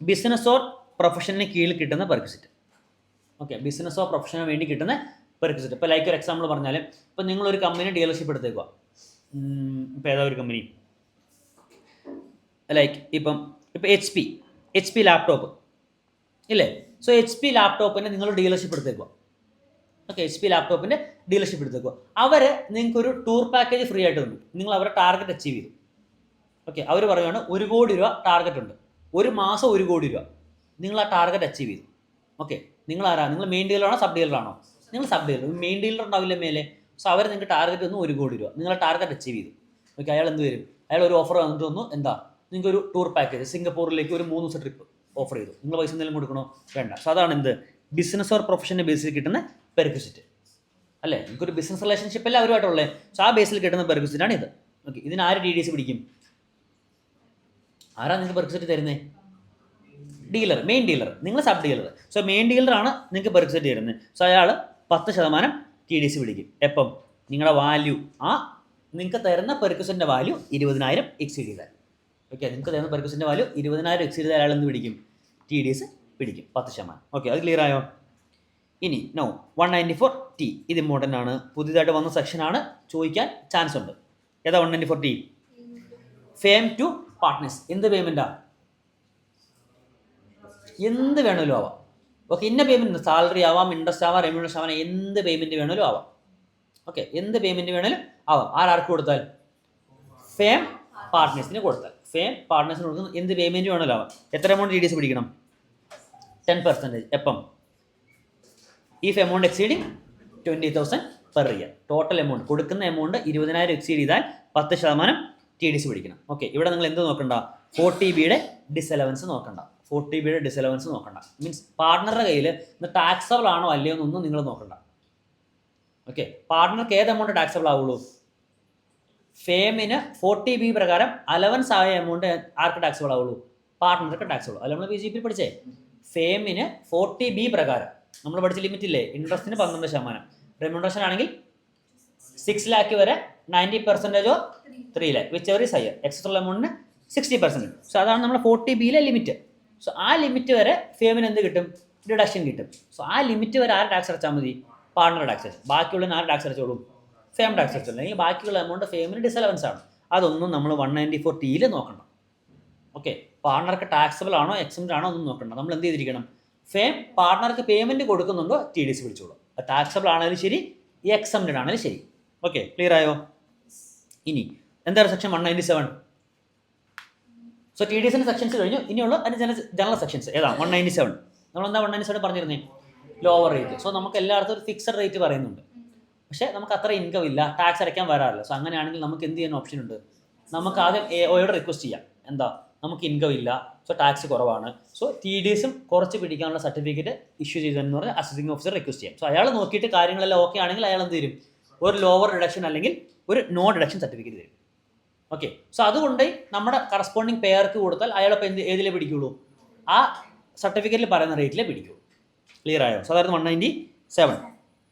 ബിസിനസ് ഓർ പ്രൊഫഷന് കീഴിൽ കിട്ടുന്ന പെർക്വിസിറ്റ്. ഓക്കെ, ബിസിനസ് ഓർ പ്രൊഫഷന് വേണ്ടി കിട്ടുന്ന പെർക്വിസിറ്റ്. ഇപ്പോൾ ലൈക്ക് ഒരു എക്സാമ്പിൾ പറഞ്ഞാൽ, ഇപ്പോൾ നിങ്ങളൊരു കമ്പനി ഡീലർഷിപ്പ് എടുത്തേക്കുക. ഇപ്പോൾ ഏതാ ഒരു കമ്പനി, ലൈക്ക് ഇപ്പം HP ലാപ്ടോപ്പ് ഇല്ലേ? സോ HP ലാപ്ടോപ്പിൻ്റെ നിങ്ങൾ ഡീലർഷിപ്പ് എടുത്തേക്കുക. ഓക്കെ, HP ലാപ്ടോപ്പിൻ്റെ ഡീലർഷിപ്പ് എടുത്തേക്കുക. അവർ നിങ്ങൾക്കൊരു ടൂർ പാക്കേജ് ഫ്രീ ആയിട്ട് തന്നു. നിങ്ങൾ അവരുടെ ടാർഗറ്റ് അച്ചീവ് ചെയ്തു. ഓക്കെ, അവർ പറയുകയാണ് 1 കോടി രൂപ ടാർഗറ്റ് ഉണ്ട്, ഒരു മാസം 1 കോടി രൂപ. നിങ്ങൾ ആ ടാർഗറ്റ് അച്ചീവ് ചെയ്തു. ഓക്കെ, നിങ്ങൾ ആരാ? നിങ്ങൾ മെയിൻ ഡീലറാണോ സബ് ഡീലറാണോ? നിങ്ങൾ സബ് ഡീലർ. മെയിൻ ഡീലർ ഉണ്ടാവില്ല മേലെ. സോ അവർ നിങ്ങൾക്ക് ടാർഗറ്റ് തന്നു 1 കോടി രൂപ. നിങ്ങൾ ടാർഗറ്റ് അച്ചീവ് ചെയ്തു. ഓക്കെ, അയാൾ എന്ത് വരും? അയാൾ ഒരു ഓഫർ വന്നിട്ട് തന്നു. എന്താ? നിങ്ങൾക്കൊരു ടൂർ പാക്കേജ് സിംഗപ്പൂരിലേക്ക് ഒരു 3 ദിവസം ട്രിപ്പ് ഓഫർ ചെയ്തു. നിങ്ങൾ പൈസ എന്തെങ്കിലും കൊടുക്കണോ? വേണ്ട. സോ അതാണ് എന്ത്? ബിസിനസ് ഓർ പ്രൊഫഷൻ്റെ ബേസിൽ കിട്ടുന്ന പെർക്വിസിറ്റ് അല്ലേ? നിങ്ങൾക്കൊരു ബിസിനസ് റിലേഷൻഷിപ്പ് അല്ല അവരുമായിട്ടുള്ളത്. സോ ആ ബേസിൽ കിട്ടുന്ന പെർക്വിസിറ്റാണ് ഇത്. ഓക്കെ, ഇതിന് ആര് TDS പിടിക്കും? ആരാ നിങ്ങൾക്ക് പെർക്വിസിറ്റ് തരുന്നത്? Dealer, main dealer. നിങ്ങൾ സബ് ഡീലർ. സോ മെയിൻ ഡീലറാണ് നിങ്ങൾക്ക് പെർക്വിസിറ്റ് തരുന്നത്. സോ അയാൾ 10% TDS പിടിക്കും. എപ്പം? നിങ്ങളുടെ വാല്യൂ, ആ നിങ്ങൾക്ക് തരുന്ന പെർക്വിസിറ്റിൻ്റെ വാല്യൂ 20,000 എക്സീഡ് ചെയ്താൽ. ഓക്കെ, നിങ്ങൾക്ക് തരുന്ന പെർക്വിസിറ്റിൻ്റെ വാല്യൂ 20,000 എക്സീഡ് ചെയ്താൽ അയാൾ എന്ത് പിടിക്കും? TDS പിടിക്കും 10%. ഓക്കെ, അത് ക്ലിയർ ആയോ? ഇനി നോ 194T. ഇത് ഇമ്പോർട്ടൻ്റ് ആണ്, പുതിയതായിട്ട് വന്ന സെക്ഷനാണ്, ചോദിക്കാൻ ചാൻസ് ഉണ്ട്. ഏതാ 194T? Fame to partners. എന്ത് പേയ്മെൻറ്റാ? എന്ത് വേണമെങ്കിലും ആവാം. ഓക്കെ, ഇന്ന പേയ്മെൻറ്റ് സാലറി ആവാം, ഇൻട്രസ്റ്റ് ആവാം, റെമ്യൂണറേഷൻ ആവാം, എന്ത് പേയ്മെൻറ്റ് വേണമെങ്കിലും ആവാം. ഓക്കെ, എന്ത് പേയ്മെൻറ്റ് വേണമെങ്കിലും ആവാം. ആർക്ക് കൊടുത്താൽ? ഫെയിം പാർട്ട്നേഴ്സിന് കൊടുത്താൽ. ഫെയിം പാർട്ട്നേഴ്സിന് കൊടുക്കുന്ന എന്ത് പേയ്മെൻറ്റ് വേണമെങ്കിലും ആവാം. എത്ര എമൗണ്ട് TDS പിടിക്കണം? 10%. എപ്പം? If amount exceeding 20,000 per year. Total amount കൊടുക്കുന്ന എമൗണ്ട് 20,000 എക്സീഡ് ചെയ്താൽ 10% TDS പിടിക്കണം. ഓക്കെ, ഇവിടെ നിങ്ങൾ എന്ത് നോക്കണ്ട? 40Bയുടെ ഡിസലവൻസ് നോക്കണ്ട. 40Bയുടെ ഡിസലവൻസ് നോക്കണ്ട. മീൻസ് പാർട്ട്ണറുടെ കയ്യിൽ ഇത് ടാക്സബിൾ ആണോ അല്ലയോ എന്നൊന്നും നിങ്ങൾ നോക്കണ്ട. ഓക്കെ, പാർട്ട്ണർക്ക് ഏത് എമൗണ്ട് ടാക്സബിൾ ആവുള്ളൂ? ഫേമിന് 40B പ്രകാരം അലവൻസ് ആയ എമൗണ്ട് ആർക്ക് ടാക്സിബിൾ ആവുള്ളൂ? പാർട്ട്ണർക്ക് ടാക്സിബിൾ. അല്ല നമ്മൾ PGP പഠിച്ചേ. ഫേമിന് 40B പ്രകാരം നമ്മൾ പഠിച്ച ലിമിറ്റ് ഇല്ലേ, ഇൻട്രസ്റ്റിന് 12%, റെമ്യൂണറേഷൻ ആണെങ്കിൽ 6 lakh വരെ 90% or 3 lakh whichever is higher. Extra എമൗണ്ടിന് 60%. സോ അതാണ് നമ്മൾ 40Bയിലെ ലിമിറ്റ്. സോ ആ ലിമിറ്റ് വരെ ഫേമിന് എന്ത് കിട്ടും? ഡിഡക്ഷൻ കിട്ടും. സോ ആ ലിമിറ്റ് വരെ ആര് ടാക്സ് അടച്ചാൽ മതി? പാർട്ണർ ടാക്സ് അടച്ചു. ബാക്കിയുള്ള ആര് ടാക്സ് അടച്ചോളും? ഫേം ടാക്സ് അടച്ചോളൂ. അല്ലെങ്കിൽ ബാക്കിയുള്ള എമൗണ്ട് ഫേമിന് ഡിസലവൻസ് ആണ്. അതൊന്നും നമ്മൾ 194Tയിൽ നോക്കണം. ഓക്കെ, പാർട്ണർക്ക് ടാക്സബിൾ ആണോ എക്സംപ്റ്റ് ആണോ ഒന്നും നോക്കണ്ട. നമ്മൾ എന്ത് ചെയ്തിരിക്കണം? ഫേം പാർട്ണർക്ക് പേയ്മെന്റ് കൊടുക്കുന്നുണ്ടോ TDS വിളിച്ചോളൂ. ടാക്സബിൾ ആണെങ്കിലും ശരി, എക്സംപ്റ്റഡ് ആണെങ്കിലും ശരി. ഓക്കെ, ക്ലിയർ ആയോ? ഇനി എന്താണ് സെക്ഷൻ 197? സോ TDSന്റെ സെക്ഷൻസ് കഴിഞ്ഞു. ഇനിയുള്ള അതിന് ജനറൽ സെക്ഷൻസ് ഏതാ? 197. നമ്മളെന്താ 197 പറഞ്ഞിരുന്നേ? Lower rate. സോ നമുക്ക് എല്ലായിടത്തും ഒരു ഫിക്സഡ് റേറ്റ് പറയുന്നുണ്ട്. പക്ഷേ നമുക്ക് അത്ര ഇൻകം ഇല്ല, ടാക്സ് അടയ്ക്കാൻ വരാറില്ല. സോ അങ്ങനെയാണെങ്കിൽ നമുക്ക് എന്ത് ചെയ്യാൻ ഓപ്ഷൻ ഉണ്ട്? നമുക്ക് ആദ്യം AOയോട് റിക്വസ്റ്റ് ചെയ്യാം. എന്താ? നമുക്ക് ഇൻകം ഇല്ല, സോ ടാക്സ് കുറവാണ്, സോ TDSും കുറച്ച് പിടിക്കാനുള്ള സർട്ടിഫിക്കറ്റ് ഇഷ്യൂ ചെയ്തെന്ന് പറഞ്ഞാൽ അസസിംഗ് ഓഫീസർ റിക്വസ്റ്റ് ചെയ്യാം. സോ അയാൾ നോക്കിയിട്ട് കാര്യങ്ങളെല്ലാം ഓക്കെ ആണെങ്കിൽ അയാൾ എന്ത് തരും? ഒരു ലോവർ ഡിഡക്ഷൻ അല്ലെങ്കിൽ ഒരു നോ ഡിഡക്ഷൻ സർട്ടിഫിക്കറ്റ് തരും. ഓക്കെ, സോ അതുകൊണ്ട് നമ്മുടെ കറസ്പോണ്ടിങ് പേർക്ക് കൊടുത്താൽ അയാളപ്പോൾ ഏതിലേ പിടിക്കുള്ളൂ? ആ സർട്ടിഫിക്കറ്റിൽ പറയുന്ന റേറ്റിലേ പിടിക്കുള്ളൂ. ക്ലിയർ ആയോ? സോ അതായിരുന്നു 197.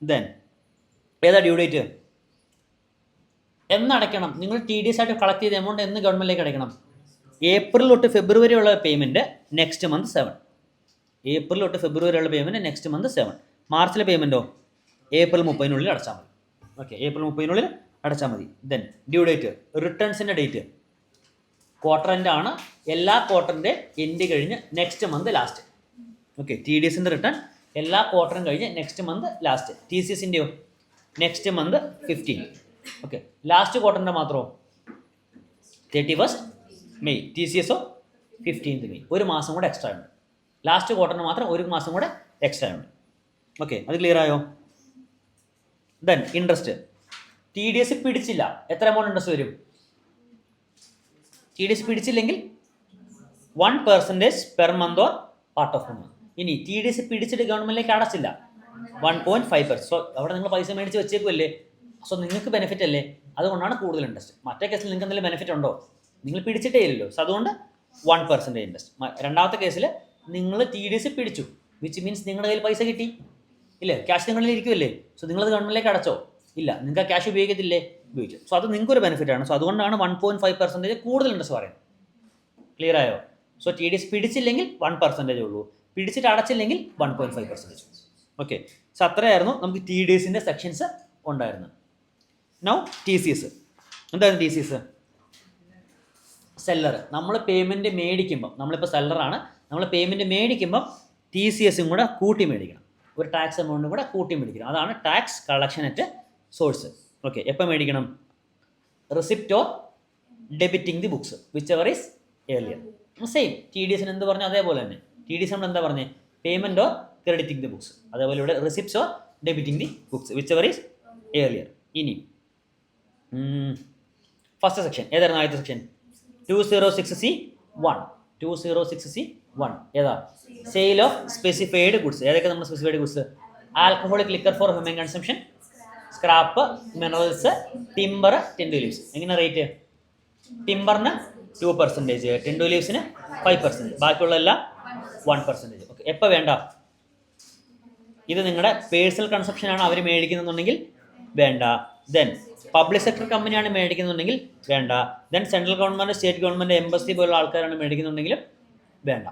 ദെൻ ഏതാ ഡ്യൂ ഡേറ്റ്? എന്നടയ്ക്കണം? നിങ്ങൾ TDS ആയിട്ട് കളക്ട് ചെയ്ത എമൗണ്ട് എന്ന് ഗവൺമെൻറ്റിലേക്ക് അടയ്ക്കണം? ഏപ്രിൽ തൊട്ട് ഫെബ്രുവരി ഉള്ള പേയ്മെൻറ്റ് നെക്സ്റ്റ് മന്ത് 7. ഏപ്രിൽ തൊട്ട് ഫെബ്രുവരി ഉള്ള പേയ്മെൻറ്റ് നെക്സ്റ്റ് മന്ത് 7. മാർച്ചിലെ പേയ്മെൻറ്റോ ഏപ്രിൽ 30-നുള്ളിൽ അടച്ചാൽ മതി. ഓക്കെ, ഏപ്രിൽ 30-നുള്ളിൽ അടച്ചാൽ മതി. ദെൻ ഡ്യൂ ഡേറ്റ്, റിട്ടേൺസിൻ്റെ ഡേറ്റ് ക്വാർട്ടർ എൻഡ് ആണ്. എല്ലാ ക്വാർട്ടറിൻ്റെ എൻഡ് കഴിഞ്ഞ് നെക്സ്റ്റ് മന്ത് ലാസ്റ്റ്. ഓക്കെ, TDSൻ്റെ റിട്ടേൺ എല്ലാ ക്വാർട്ടറും കഴിഞ്ഞ് നെക്സ്റ്റ് മന്ത് ലാസ്റ്റ്. TCSൻ്റെയോ നെക്സ്റ്റ് മന്ത് 15. ഓക്കെ, ലാസ്റ്റ് ക്വാർട്ടറിൻ്റെ മാത്രമോ 31st മെയ്. TCSോ 15th May. ഒരു മാസം കൂടെ എക്സ്ട്രാ ഉണ്ട്. ലാസ്റ്റ് ക്വാർട്ടറിന് മാത്രം ഒരു മാസം കൂടെ എക്സ്ട്രാ ഉണ്ട്. ഓക്കെ, അത് ക്ലിയർ ആയോ? Then interest. TDS പിടിച്ചില്ല, എത്ര എമൗണ്ട് ഇൻട്രസ്റ്റ് വരും? TDS പിടിച്ചില്ലെങ്കിൽ 1% per month or part of month. ഇനി TDS പിടിച്ചിട്ട് ഗവൺമെന്റിലേക്ക് അടച്ചില്ല, 1.5%. സോ അവിടെ നിങ്ങൾ പൈസ മേടിച്ച് വെച്ചേക്കുമല്ലേ, സോ നിങ്ങൾക്ക് ബെനിഫിറ്റ് അല്ലേ, അതുകൊണ്ടാണ് കൂടുതൽ ഇൻട്രസ്റ്റ്. മറ്റേ കേസിൽ നിങ്ങൾക്ക് എന്തെങ്കിലും ബെനിഫിറ്റ് ഉണ്ടോ? നിങ്ങൾ പിടിച്ചിട്ടേ ഇല്ലല്ലോ, സോ അതുകൊണ്ട് 1% ഇൻട്രസ്റ്റ്. രണ്ടാമത്തെ കേസിൽ നിങ്ങൾ TDS പിടിച്ചു, വിച്ച് മീൻസ് നിങ്ങളുടെ കയ്യിൽ പൈസ കിട്ടി ഇല്ലേ, ക്യാഷ് നിങ്ങളിൽ ഇരിക്കുമല്ലേ, സോ നിങ്ങളത് ഗവൺമെന്റിലേക്ക് അടച്ചോ? ഇല്ല, നിങ്ങൾക്ക് ആ ക്യാഷ് ഉപയോഗിക്കത്തില്ലേ? ഉപയോഗിച്ചു. സോ അത് നിങ്ങൾക്കൊരു ബെനിഫിറ്റ് ആണ്. സോ അതുകൊണ്ടാണ് 1.5% കൂടുതൽ ഇൻട്രസ്റ്റ് പറയുന്നത്. ക്ലിയർ ആയോ? സോ TDS പിടിച്ചില്ലെങ്കിൽ 1% ഉള്ളൂ, പിടിച്ചിട്ട് അടച്ചില്ലെങ്കിൽ 1.5%. ഓക്കെ, സോ അത്രയായിരുന്നു നമുക്ക് TDSൻ്റെ സെക്ഷൻസ് ഉണ്ടായിരുന്നത്. Now TCS. എന്തായിരുന്നു TCS? സെല്ലർ. നമ്മൾ പേയ്മെൻറ്റ് മേടിക്കുമ്പം, നമ്മളിപ്പോൾ സെല്ലറാണ്, നമ്മൾ പേയ്മെൻറ്റ് മേടിക്കുമ്പം TCSും കൂടെ കൂട്ടി മേടിക്കണം, ഒരു ടാക്സ് എമൗണ്ടും കൂടെ കൂട്ടി മേടിക്കണം. അതാണ് tax collection at source. Okay, എപ്പോൾ മേടിക്കണം? Receipt or debiting the books whichever is earlier. Same TDSന് എന്ത് പറഞ്ഞു അതേപോലെ തന്നെ. TDS നമ്മൾ എന്താ പറഞ്ഞത്? Payment or crediting the books. അതേപോലെ ഇവിടെ receipts or debiting the books whichever is earlier. ഇനി ഫസ്റ്റ് സെക്ഷൻ ഏതായിരുന്നു? ആദ്യത്തെ സെക്ഷൻ 206C1. 206C1 ഏതാ? Sale of specified goods. ഏതൊക്കെ നമ്മൾ specified goods? Alcoholic liquor for human consumption, scrap, minerals, timber, tendu leaves. എങ്ങനെ rate? ടിമ്പറിന് 2%, ടിൻഡു ലീവ്സിന് 5%, ബാക്കിയുള്ള എല്ലാം 1%. ഓക്കെ, എപ്പോൾ വേണ്ട? ഇത് നിങ്ങളുടെ പേഴ്സണൽ കൺസപ്ഷനാണ് അവർ മേടിക്കുന്നുണ്ടെങ്കിൽ വേണ്ട. ദെൻ പബ്ലിക് സെക്ടർ കമ്പനിയാണ് മേടിക്കുന്നുണ്ടെങ്കിൽ വേണ്ട. Then central government, state government, embassy പോലുള്ള ആൾക്കാരാണ് മേടിക്കുന്നുണ്ടെങ്കിലും വേണ്ട.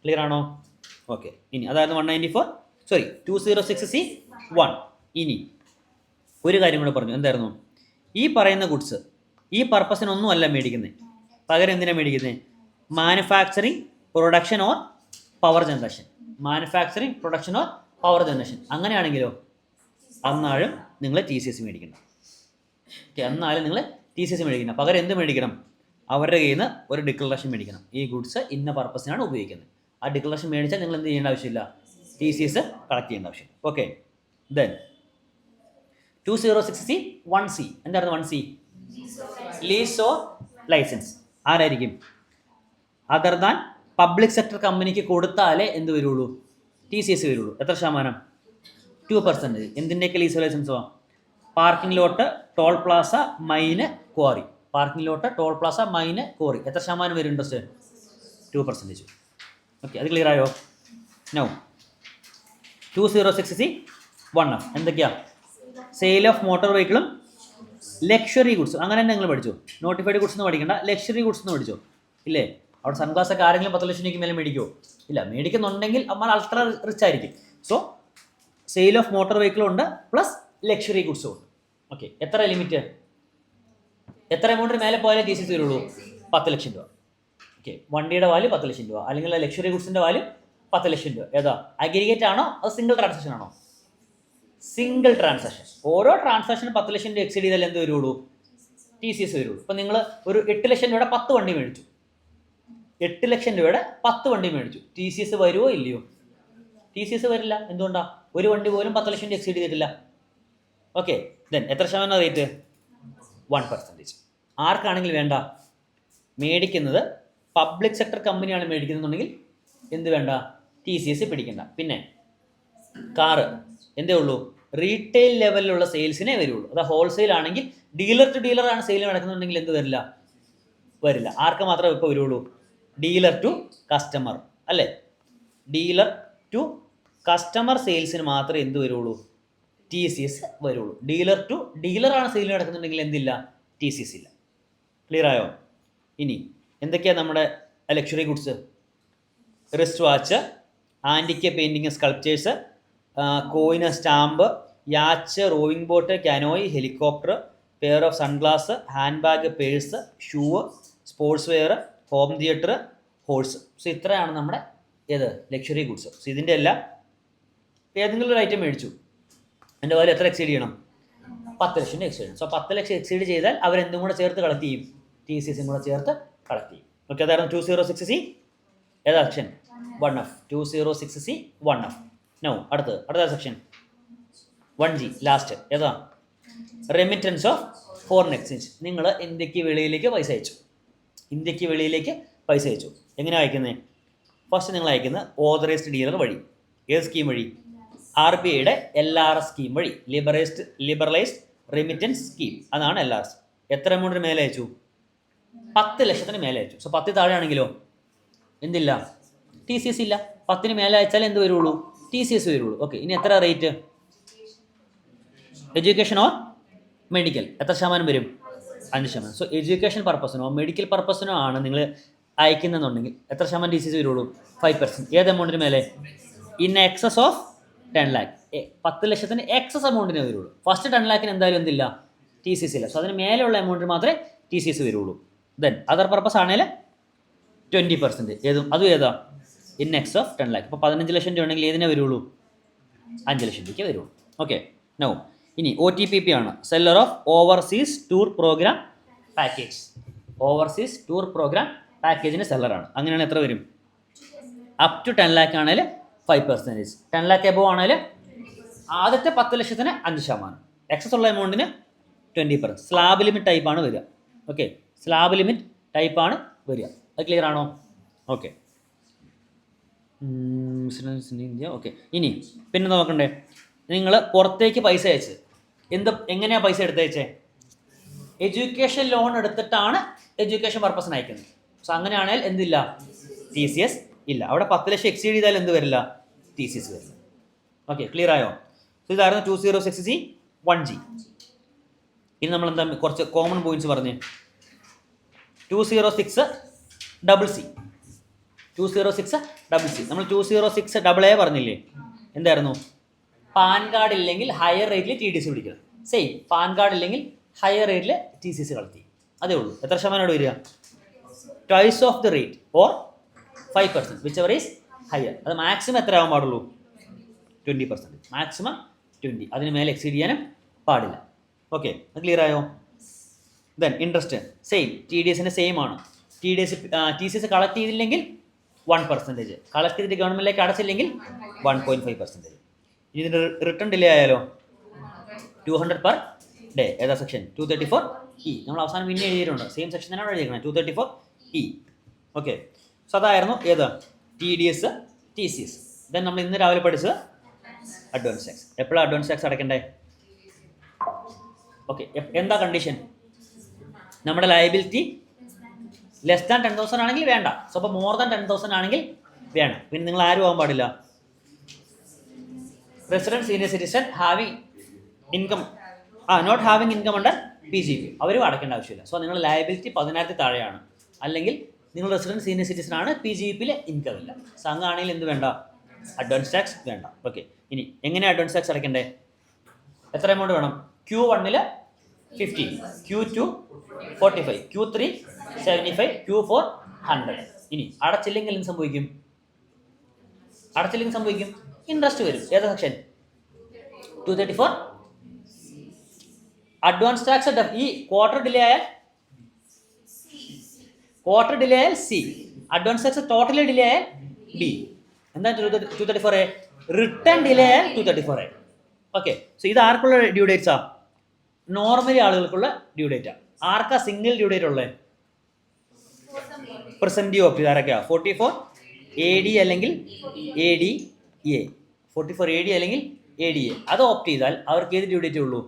ക്ലിയർ ആണോ? ഓക്കെ, ഇനി അതായത് 206C1. ഇനി ഒരു കാര്യം കൂടെ പറഞ്ഞു. എന്തായിരുന്നു? ഈ പറയുന്ന ഗുഡ്സ് ഈ പർപ്പസിനൊന്നും അല്ല മേടിക്കുന്നത്, പകരം എന്തിനാണ് മേടിക്കുന്നത്? Manufacturing, production or power generation. Manufacturing, production or power generation. അങ്ങനെയാണെങ്കിലോ അന്നാലും നിങ്ങൾ TCS മേടിക്കണം. എന്നാലും നിങ്ങൾ TCS മേടിക്കണം. പകരം എന്ത് മേടിക്കണം? അവരുടെ കയ്യിൽ നിന്ന് ഒരു ഡിക്ലറേഷൻ മേടിക്കണം, ഈ ഗുഡ്സ് ഇന്ന പർപ്പസിനാണ് ഉപയോഗിക്കുന്നത്. ആ ഡിക്ലറേഷൻ മേടിച്ചാൽ നിങ്ങൾ എന്ത് ചെയ്യേണ്ട ആവശ്യമില്ല, TCS കളക്ട് ചെയ്യേണ്ട ആവശ്യം. Okay, then 206C1C. എന്തായിരുന്നു 1C? Lease or licence. ആരായിരിക്കും? അതർ ദാൻ പബ്ലിക് സെക്ടർ കമ്പനിക്ക് കൊടുത്താലേ എന്ത് വരുള്ളൂ? TCS വരുള്ളൂ. എത്ര ശതമാനം? 2%. എന്തിൻ്റെയൊക്കെ ലീസ് ലൈസൻസോ? Parking lot, toll plaza, mine, quarry. Parking lot, toll plaza, mine, quarry. എത്ര ശതമാനം വരും ഇൻട്രസ്റ്റ്? 2%. ഓക്കെ, അത് ക്ലിയർ ആയോ? നോ 206C 1F എന്തൊക്കെയാ? സെയിൽ ഓഫ് മോട്ടോർ വെഹിക്കിളും ലക്ഷറി ഗുഡ്സ്. അങ്ങനെ തന്നെ നിങ്ങൾ പഠിച്ചു. നോട്ടിഫൈഡ് ഗുഡ്സ് എന്ന് പഠിക്കണ്ട, ലക്ഷറി ഗുഡ്സ് എന്ന് പഠിച്ചോ. ഇല്ലേ? അവിടെ സൺഗ്ലാസ് ഒക്കെ ആരെങ്കിലും 10 ലക്ഷം രൂപയ്ക്ക് മേലെ മേടിക്കുമോ? ഇല്ല. മേടിക്കുന്നുണ്ടെങ്കിൽ നമ്മൾ അൾട്രാ റിച്ച് ആയിരിക്കും. സോ സെയിൽ ഓഫ് മോട്ടോർ വെഹിക്കിളും ഉണ്ട്, പ്ലസ് ലക്ഷറി ഗുഡ്സും ഉണ്ട്. ഓക്കെ, എത്ര ലിമിറ്റ്? എത്ര എമൗണ്ടിന് മേലെ പോയാലേ TCS വരുള്ളൂ? 10 ലക്ഷം രൂപ. ഓക്കെ, വണ്ടിയുടെ വാല്യൂ 10 ലക്ഷം രൂപ, അല്ലെങ്കിൽ ലക്ഷറി ഗുഡ്സിൻ്റെ വാല്യൂ 10 ലക്ഷം രൂപ. ഏതാ? അഗ്രിഗേറ്റ് ആണോ അത് സിംഗിൾ ട്രാൻസാക്ഷൻ ആണോ? Single transaction. ഓരോ ട്രാൻസാക്ഷനും 10 ലക്ഷം രൂപ എക്സീഡ് ചെയ്താൽ എന്ത് വരുള്ളൂ? TCS വരുള്ളൂ. ഇപ്പം നിങ്ങൾ ഒരു 8 ലക്ഷം രൂപയുടെ 10 വണ്ടി മേടിച്ചു, 8 ലക്ഷം രൂപയുടെ 10 വണ്ടി മേടിച്ചു, TCS വരുമോ ഇല്ലയോ? TCS വരില്ല. എന്തുകൊണ്ടാ? ഒരു വണ്ടി പോലും 10 ലക്ഷം രൂപ എക്സീഡ് ചെയ്തിട്ടില്ല. ഓക്കെ, ദെൻ എത്ര ശതമാനം റേറ്റ്? 1%. ആർക്കാണെങ്കിൽ വേണ്ട? മേടിക്കുന്നത് പബ്ലിക് സെക്ടർ കമ്പനിയാണ് മേടിക്കുന്നുണ്ടെങ്കിൽ എന്ത് വേണ്ട? TCS പിടിക്കണ്ട. പിന്നെ കാറ് എന്തേ ഉള്ളൂ? റീറ്റെയിൽ ലെവലിലുള്ള സെയിൽസിനെ വരുള്ളൂ. അത് ഹോൾസെയിൽ ആണെങ്കിൽ ഡീലർ ടു ഡീലർ ആണ് സെയിൽ നടക്കുന്നുണ്ടെങ്കിൽ എന്ത് വരില്ല? വരില്ല. ആർക്ക് മാത്രമേ ഇപ്പോൾ വരുള്ളൂ? ഡീലർ ടു കസ്റ്റമർ അല്ലേ? ഡീലർ ടു കസ്റ്റമർ സെയിൽസിന് മാത്രമേ എന്ത് വരുള്ളൂ? TCS വരുള്ളൂ. ഡീലർ ടു ഡീലറാണ് സെയിൽ നടക്കുന്നുണ്ടെങ്കിൽ എന്തില്ല? TCS ഇല്ല. ക്ലിയർ ആയോ? ഇനി എന്തൊക്കെയാണ് നമ്മുടെ luxury goods? Wrist watch, antique painting sculptures, coin, stamp, yacht, rowing boat, canoe, helicopter, pair of sunglass, handbag, purse, shoe, sportswear, home theatre, horse. So ഇത്രയാണ് നമ്മുടെ ഏത് ലക്ഷറി ഗുഡ്സ്. സോ ഇതിൻ്റെ എല്ലാം ഏതെങ്കിലും ഒരു ഐറ്റം മേടിച്ചു, എൻ്റെ value എത്ര എക്സീഡ് ചെയ്യണം? 10 ലക്ഷം എക്സീഡ് ചെയ്യണം. സോ 10 ലക്ഷം എക്സീഡ് ചെയ്താൽ അവരെന്തും കൂടെ ചേർത്ത് കളക്ട് ചെയ്യും? TCSും കൂടെ ചേർത്ത് കളക്ട് ചെയ്യും. ഓക്കെ, അതായിരുന്നു 206C. ഏതാ section? 1F. 206C 1F. No അടുത്ത സെക്ഷൻ 1G ലാസ്റ്റ്. ഏതാ? Remittance of foreign exchange. നിങ്ങൾ ഇന്ത്യക്ക് വെളിയിലേക്ക് പൈസ അയച്ചു. ഇന്ത്യക്ക് വെളിയിലേക്ക് പൈസ അയച്ചു. എങ്ങനെയാണ് അയക്കുന്നത്? ഫസ്റ്റ് നിങ്ങൾ അയക്കുന്നത് ഓതറൈസ്ഡ് ഡീലർ വഴി. ഏത് സ്കീം വഴി? RBIയുടെ LRS സ്കീം വഴി. Liberalised remittance scheme. അതാണ് LRS. എത്ര എമൗണ്ടിന് മേലെ അയച്ചു? 10 ലക്ഷത്തിന് മേലെ അയച്ചു. സോ 10 താഴെ ആണെങ്കിലോ എന്തില്ല? TCS ഇല്ല. 10ന് മേലെ അയച്ചാൽ എന്ത് വരുള്ളൂ? TCS വരുള്ളൂ. ഓക്കെ, ഇനി എത്ര റേറ്റ്? എഡ്യൂക്കേഷൻ ഓർ മെഡിക്കൽ എത്ര ശതമാനം വരും? 5%. സോ എഡ്യൂക്കേഷൻ പർപ്പസിനോ മെഡിക്കൽ പർപ്പസിനോ ആണ് നിങ്ങൾ അയക്കുന്നുണ്ടെങ്കിൽ എത്ര ശതമാനം TCS വരുള്ളൂ? 5%. ഏത് എമൗണ്ടിന് മേലെ? In excess of 10 lakh. 10 ലക്ഷത്തിന് എക്സസ് എമൗണ്ടിനെ വരുള്ളൂ. ഫസ്റ്റ് 10 lakhന് എന്തായാലും എന്തില്ല? TCS ഇല്ല. സോ അതിന് മേലെയുള്ള എമൗണ്ടിന് മാത്രമേ TCS വരുള്ളൂ. ദെൻ അതർ പർപ്പസ് ആണെങ്കിൽ 20%. അതും ഏതാ? In X of 10 lakh. ഇപ്പോൾ 15 ലക്ഷം രൂപ ഉണ്ടെങ്കിൽ ഏതിനെ വരുള്ളൂ? 5 ലക്ഷം രൂപയ്ക്ക് വരുള്ളൂ. ഓക്കെ, നോ ഇനി OTPP ആണ്. Seller of overseas tour programme package. Overseas tour programme പാക്കേജിന് സെല്ലറാണ്. അങ്ങനെയാണ് എത്ര വരും? അപ് ടു 10 lakh ആണെങ്കിൽ 5%. 10 lakh എബോ ആണെങ്കിൽ ആദ്യത്തെ 10 ലക്ഷത്തിന് 5%. എക്സസ് ഉള്ള എമൗണ്ടിന് 20%. സ്ലാബ് ലിമിറ്റ് ടൈപ്പാണ് വരിക. ഓക്കെ, സ്ലാബ് ലിമിറ്റ് ടൈപ്പാണ് വരിക. അത് ക്ലിയർ ആണോ? Okay, India. ഓക്കെ, ഇനി പിന്നെ നോക്കണ്ടേ, നിങ്ങൾ പുറത്തേക്ക് പൈസ അയച്ച് എങ്ങനെയാണ് പൈസ എടുത്തയച്ചേ? എഡ്യൂക്കേഷൻ ലോൺ എടുത്തിട്ടാണ് എഡ്യൂക്കേഷൻ പർപ്പസിന് അയക്കുന്നത്. സോ അങ്ങനെയാണെങ്കിൽ എന്തില്ല? TCS ഇല്ല. അവിടെ 10 ലക്ഷം എക്സീഡ് ചെയ്താൽ എന്ത് വരില്ല? TCS വരില്ല. ഓക്കെ, ക്ലിയർ ആയോ? സോ ഇതായിരുന്നു 206C 1G. ഇനി നമ്മൾ എന്താ കുറച്ച് കോമൺ പോയിന്റ്സ് പറഞ്ഞേ. 206CC. 206CC. നമ്മൾ 206AA പറഞ്ഞില്ലേ? എന്തായിരുന്നു? പാൻ കാർഡ് ഇല്ലെങ്കിൽ ഹയർ റേറ്റിൽ TDS പിടിക്കണം. സെയിം, പാൻ കാർഡ് ഇല്ലെങ്കിൽ ഹയർ റേറ്റിൽ TCS കളക്ട് ചെയ്യും. അതേ ഉള്ളൂ. എത്ര ശതമാനോട് വരിക? Twice of the rate or 5%, which ever is higher. അത് മാക്സിമം എത്ര ആവാൻ പാടുള്ളൂ? 20%. മാക്സിമം 20. അതിന് മേലെ എക്സീഡ് ചെയ്യാനും പാടില്ല. ഓക്കെ, അത് ക്ലിയർ ആയോ? ദെൻ ഇൻട്രസ്റ്റ് സെയിം, TDSന് സെയിം ആണ്. TCS കളക്ട് ചെയ്തില്ലെങ്കിൽ 1%, കളക്ട് ചെയ്തിട്ട് ഗവൺമെൻറ്റിലേക്ക് അടച്ചില്ലെങ്കിൽ 1.5%. ഇനി ഇതിൻ്റെ റിട്ടേൺ ഡിലേ ആയാലോ? 200 per day. ഏതാ സെക്ഷൻ? 234E. നമ്മൾ അവസാനം പിന്നെ എഴുതിയിട്ടുണ്ട്. സെയിം സെക്ഷൻ തന്നെയാണ് എഴുതിയിരിക്കുന്നത്, 234E. ഓക്കെ, സോ അതായിരുന്നു ഏത്? TDS, TCS. ദെൻ നമ്മൾ ഇന്ന് രാവിലെ പഠിച്ചത് അഡ്വാൻസ് ടാക്സ്. എപ്പോഴാണ് അഡ്വാൻസ് ടാക്സ് അടയ്ക്കണ്ടേ? ഓക്കെ, എന്താ കണ്ടീഷൻ? നമ്മുടെ ലയബിലിറ്റി ലെസ് ദാൻ 10,000 ആണെങ്കിൽ വേണ്ട. സോ അപ്പോൾ മോർ ദാൻ 10,000 ആണെങ്കിൽ വേണം. പിന്നെ നിങ്ങൾ ആരും ആവാൻ പാടില്ല. Resident senior citizen having income not having income under PGP അവരും അടയ്ക്കേണ്ട ആവശ്യമില്ല. സോ നിങ്ങൾ ലയബിലിറ്റി 10,000 താഴെയാണ്, അല്ലെങ്കിൽ നിങ്ങൾ റെസിഡന്റ് സീനിയർ സിറ്റിസൺ ആണ്, PGPയിൽ ഇൻകം ഇല്ല. സോ അങ്ങാണെങ്കിൽ എന്ത് വേണ്ട? അഡ്വാൻസ് ടാക്സ് വേണ്ട. ഓക്കെ, ഇനി എങ്ങനെയാണ് അഡ്വാൻസ് ടാക്സ് അടയ്ക്കേണ്ടത്? എത്ര എമൗണ്ട് വേണം? Q1 50, Q2 45, Q3 75, Q4 100. ഇനി അടച്ചില്ലെങ്കിൽ എന്ത് സംഭവിക്കും? ഇൻട്രസ്റ്റ് വരും. ഏതാ സെക്ഷൻ? 234. അഡ്വാൻസ് ടാക്സ് ഈ ക്വാർട്ടർ ഡിലേ ആയാൽ C, advance tax totally delay ആയാൽ B. എന്താ 234A? റിട്ടേൺ ഡിലേ ആയാൽ 234A. ഓക്കെ, സോ ഇത് ആർക്കുള്ള ഡ്യൂ ഡേറ്റ്സാ? നോർമലി ആളുകൾക്കുള്ള ഡ്യൂ ഡേറ്റാ. ആർക്കാ സിംഗിൾ ഡ്യൂ ഡേറ്റ് ഉള്ളത്? പ്രസന്റ് ഓപ്റ്റ് ചെയ്ത് ആരൊക്കെയാ? 44 AD അല്ലെങ്കിൽ ADA. 44 AD അല്ലെങ്കിൽ ADA അത് ഓപ്റ്റ് ചെയ്താൽ അവർക്ക് ഏത് ഡ്യൂ ഡേറ്റേ ഉള്ളൂ?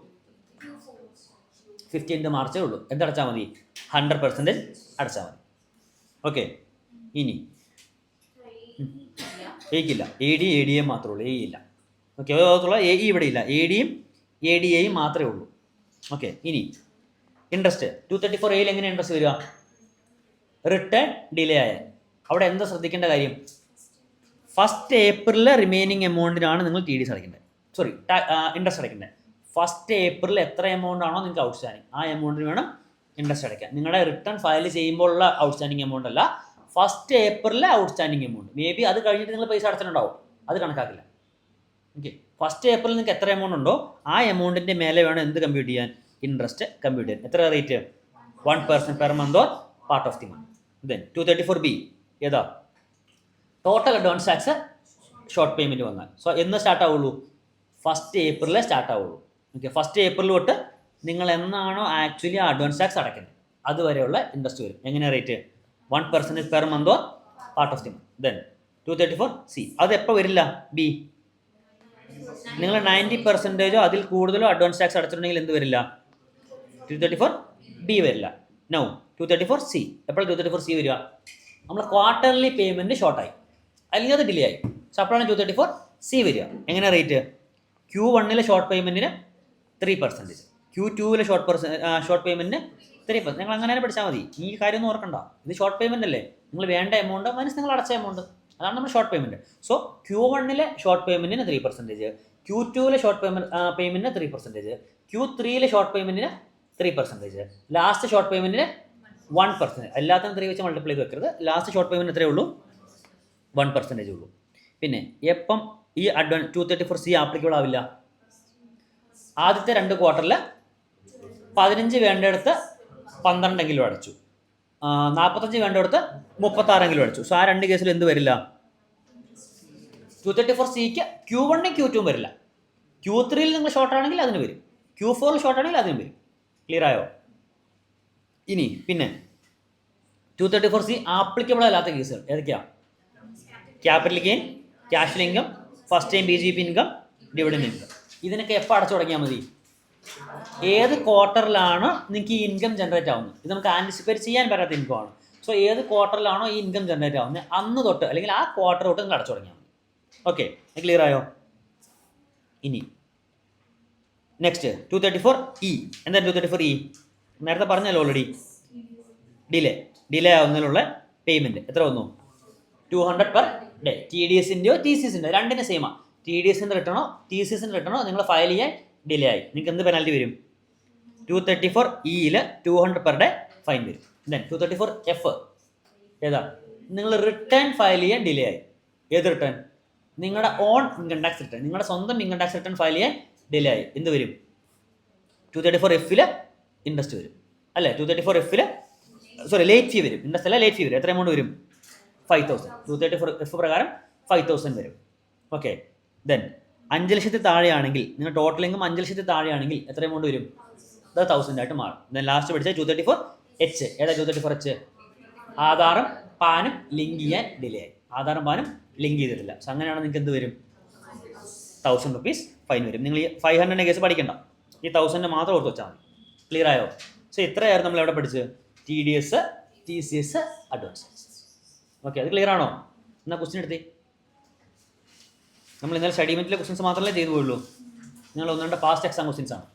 15th മാർച്ചേ ഉള്ളൂ. എന്തടച്ചാൽ മതി? 100% അടച്ചാൽ മതി. ഓക്കെ, ഇനി ഏക്കില്ല, AD ADA മാത്രമേ ഉള്ളൂ, ഇല്ല. ഓക്കെ, AE ഇവിടെ ഇല്ല, ADയും ADAയും മാത്രമേ ഉള്ളൂ. ഓക്കെ, ഇനി ഇൻട്രസ്റ്റ് 234A എങ്ങനെ ഇൻട്രസ്റ്റ് വരിക? റിട്ടേൺ ഡിലേ ആയ. അവിടെ എന്താ ശ്രദ്ധിക്കേണ്ട കാര്യം? 1st April റിമൈനിങ് എമൗണ്ടിനാണ് നിങ്ങൾ TDS അടയ്ക്കേണ്ടത്, ഇൻട്രസ്റ്റ് അടയ്ക്കേണ്ടത്. 1st April എത്ര എമൗണ്ട് ആണോ നിങ്ങൾക്ക് ഔട്ട്സ്റ്റാൻഡിങ്, ആ എമൗണ്ടിന് വേണം ഇൻട്രസ്റ്റ് അടയ്ക്കാൻ. നിങ്ങളുടെ റിട്ടേൺ ഫയൽ ചെയ്യുമ്പോഴുള്ള ഔട്ട്സ്റ്റാൻഡിങ് എമൗണ്ട് അല്ല, 1st April outstanding amount. May be അത് കഴിഞ്ഞിട്ട് നിങ്ങൾ പൈസ അടച്ചിട്ടുണ്ടാവും, അത് കണക്കാക്കില്ല. ഓക്കെ, 1st April നിങ്ങൾക്ക് എത്ര എമൗണ്ട് ഉണ്ടോ ആ എമൗണ്ടിൻ്റെ മേലെ വേണം എന്ത് കമ്പ്യൂട്ട് ചെയ്യാൻ? ഇൻട്രസ്റ്റ് കമ്പ്യൂട്ട് ചെയ്യാൻ. എത്ര rate? 1% per month or part of the month. Then 234B ഏതാ? Total advance tax short payment വന്നാൽ. സോ എന്ന് സ്റ്റാർട്ട് ആവുള്ളൂ? 1st April സ്റ്റാർട്ട് ആവുള്ളൂ. ഓക്കെ, 1st April തൊട്ട് നിങ്ങൾ എന്നാണോ ആക്ച്വലി അഡ്വാൻസ് ടാക്സ് അടയ്ക്കുന്നത് അതുവരെയുള്ള ഇൻട്രസ്റ്റ് വരും. എങ്ങനെ rate? 1% per month or part of the month. Then 234C അത് എപ്പോൾ വരില്ല? B. നിങ്ങൾ 90% അതിൽ കൂടുതലോ അഡ്വാൻസ് ടാക്സ് അടച്ചിട്ടുണ്ടെങ്കിൽ എന്ത് വരില്ല? 234B വരില്ല. No 234C. എപ്പോഴും 234C വരിക? നമ്മൾ ക്വാർട്ടർലി പേയ്മെൻറ്റ് ഷോർട്ടായി അല്ലെങ്കിൽ അത് ഡിലേ ആയി. സോ അപ്പോഴാണ് 234C വരിക. എങ്ങനെ റേറ്റ്? Q1 ഷോർട്ട് പേയ്മെൻറ്റിന് 3%, Q2 ഷോർട്ട് പേയ്മെൻറ്റിന് 3%. നിങ്ങൾ അങ്ങനെ പഠിച്ചാൽ മതി. ഈ കാര്യം ഒന്നും ഓർക്കണ്ട. ഇത് ഷോർട്ട് പേയ്മെൻ്റ് അല്ലേ? നിങ്ങൾ വേണ്ട എമൗണ്ട് മൈനസ് നിങ്ങൾ അടച്ച എമൗണ്ട്, അതാണ് നമ്മൾ short payment. So Q1 short പേയ്മെൻറ്റിന് 3%, Q2 ഷോർട്ട് പേയ്മെൻറ്റിന് 3%, Q3 ഷോർട്ട് പേയ്മെൻറ്റിന് 3%, ലാസ്റ്റ് ഷോർട്ട് പേയ്മെൻറ്റിന് 1%. എല്ലാത്തിനും 3 വെച്ച് മൾട്ടിപ്ലൈ ചെയ്ത് വെക്കരുത്. ലാസ്റ്റ് ഷോർട്ട് പേയ്മെൻറ്റ് എത്രയേ ഉള്ളൂ? 1% ഉള്ളൂ. പിന്നെ എപ്പം ഈ 234C ആപ്ലിക്കബിൾ ആവില്ല? ആദ്യത്തെ 2 ക്വാർട്ടറിൽ 15 വേണ്ടടുത്ത് 12 അടച്ചു, 45 വേണ്ടടുത്ത് 36 അടച്ചു. സോ ആ 2 കേസിൽ എന്ത് വരില്ല? 234Cക്ക് Q1 Q2 വരില്ല. Q3 നിങ്ങൾ ഷോർട്ട് ആണെങ്കിൽ അതിന് വരും, Q4 ഷോർട്ട് ആണെങ്കിൽ അതിന് വരും. ക്ലിയർ ആയോ? ഇനി പിന്നെ 234C ആപ്ലിക്കബിൾ അല്ലാത്ത കേസുകൾ ഏതൊക്കെയാണ്? Capital gain, cash income, first time BGP income, dividend income. ഇതിനൊക്കെ എപ്പോൾ അടച്ചു തുടങ്ങിയാൽ മതി? ഏത് ക്വാർട്ടറിലാണ് നിങ്ങൾക്ക് ഈ ഇൻകം ജനറേറ്റ് ആവുന്നത്? ഇത് നമുക്ക് ആൻറ്റിസിപ്പേറ്റ് ചെയ്യാൻ പറ്റാത്ത ഇൻകം ആണ്. സോ ഏത് ക്വാർട്ടറിലാണോ ഈ ഇൻകം ജനറേറ്റ് ആവുന്നത് അന്ന് തൊട്ട് അല്ലെങ്കിൽ ആ ക്വാർട്ടർ തൊട്ട് നിങ്ങൾ അടച്ചു തുടങ്ങിയാൽ മതി. ഓക്കെ, ക്ലിയർ ആയോ? ഇനി നെക്സ്റ്റ് 234E. എന്താ 234E? നേരത്തെ പറഞ്ഞല്ലോ ഓൾറെഡി. ഡിലേ ആവുന്നതിനുള്ള പേയ്മെൻറ്റ് എത്ര വന്നു? 200 പെർ ഡേ. TDSൻ്റെയോ TCSൻ്റെയോ രണ്ടിൻ്റെ സെയിമാണ്. TDSൻ്റെ റിട്ടേണോ TCSൻ്റെ റിട്ടേണോ നിങ്ങൾ ഫയൽ ചെയ്യാൻ ഡിലേ ആയി, നിങ്ങൾക്ക് എന്ത് പെനാൽറ്റി വരും? 234E 200 പെർ ഡേ ഫൈൻ വരും. ദെൻ 234F ഏതാ? നിങ്ങൾ റിട്ടേൺ ഫയൽ ചെയ്യാൻ ഡിലേ ആയി. ഏത് റിട്ടേൺ? നിങ്ങളുടെ ഓൺ ഇൻകം ടാക്സ് റിട്ടേൺ, നിങ്ങളുടെ സ്വന്തം ഇൻകം ടാക്സ് റിട്ടേൺ ഫയൽ ചെയ്യാൻ ഡിലേ ആയി. എന്ത് വരും? 234F ഇൻട്രസ്റ്റ് വരും അല്ലേ? 234F ലേറ്റ് ഫീ വരും. ഇൻട്രസ്റ്റ് അല്ല, ലേറ്റ് ഫീ വരും. എത്ര എമൗണ്ട് വരും? 5,000. 234F പ്രകാരം 5,000 വരും. ഓക്കെ, ദെൻ 5 ലക്ഷത്തിൽ താഴെയാണെങ്കിൽ നിങ്ങൾ ടോട്ടൽ ഇൻകം 5 ലക്ഷത്തിൽ താഴെയാണെങ്കിൽ എത്ര എമൗണ്ട് വരും? അത് 1,000 ആയിട്ട് മാറും. ദെൻ ലാസ്റ്റ് പഠിച്ച 234H. ഏതാ 234H? ആധാറും പാനും ലിങ്ക് ചെയ്യാൻ ഡിലേ ആയി. ആധാറും പാനും ലിങ്ക് ചെയ്തിട്ടില്ല. സോ അങ്ങനെയാണെങ്കിൽ നിങ്ങൾക്ക് എന്ത് വരും? 1,000 rupees ഫൈൻ വരും. നിങ്ങൾ ഈ 500 കേസ് പഠിക്കണ്ട, ഈ 1,000 മാത്രം ഓർത്ത് വെച്ചാൽ മതി. ക്ലിയർ ആയോ? സോ ഇത്രയായിരുന്നു നമ്മൾ എവിടെ പഠിച്ചത്? TDS, TCS, advance. ഓക്കെ, അത് ക്ലിയർ ആണോ? എന്നാൽ ക്വസ്റ്റ്യൻ എടുത്തേ. നമ്മൾ ഇന്നലെ സ്റ്റഡി മെറ്റിലെ ക്വസ്റ്റ്യൻസ് മാത്രമല്ലേ ചെയ്തു പോയുള്ളൂ. നിങ്ങൾ 1-2 പാസ്റ്റ് എക്സാം ക്വസ്റ്റ്യൻസ് ആണ്.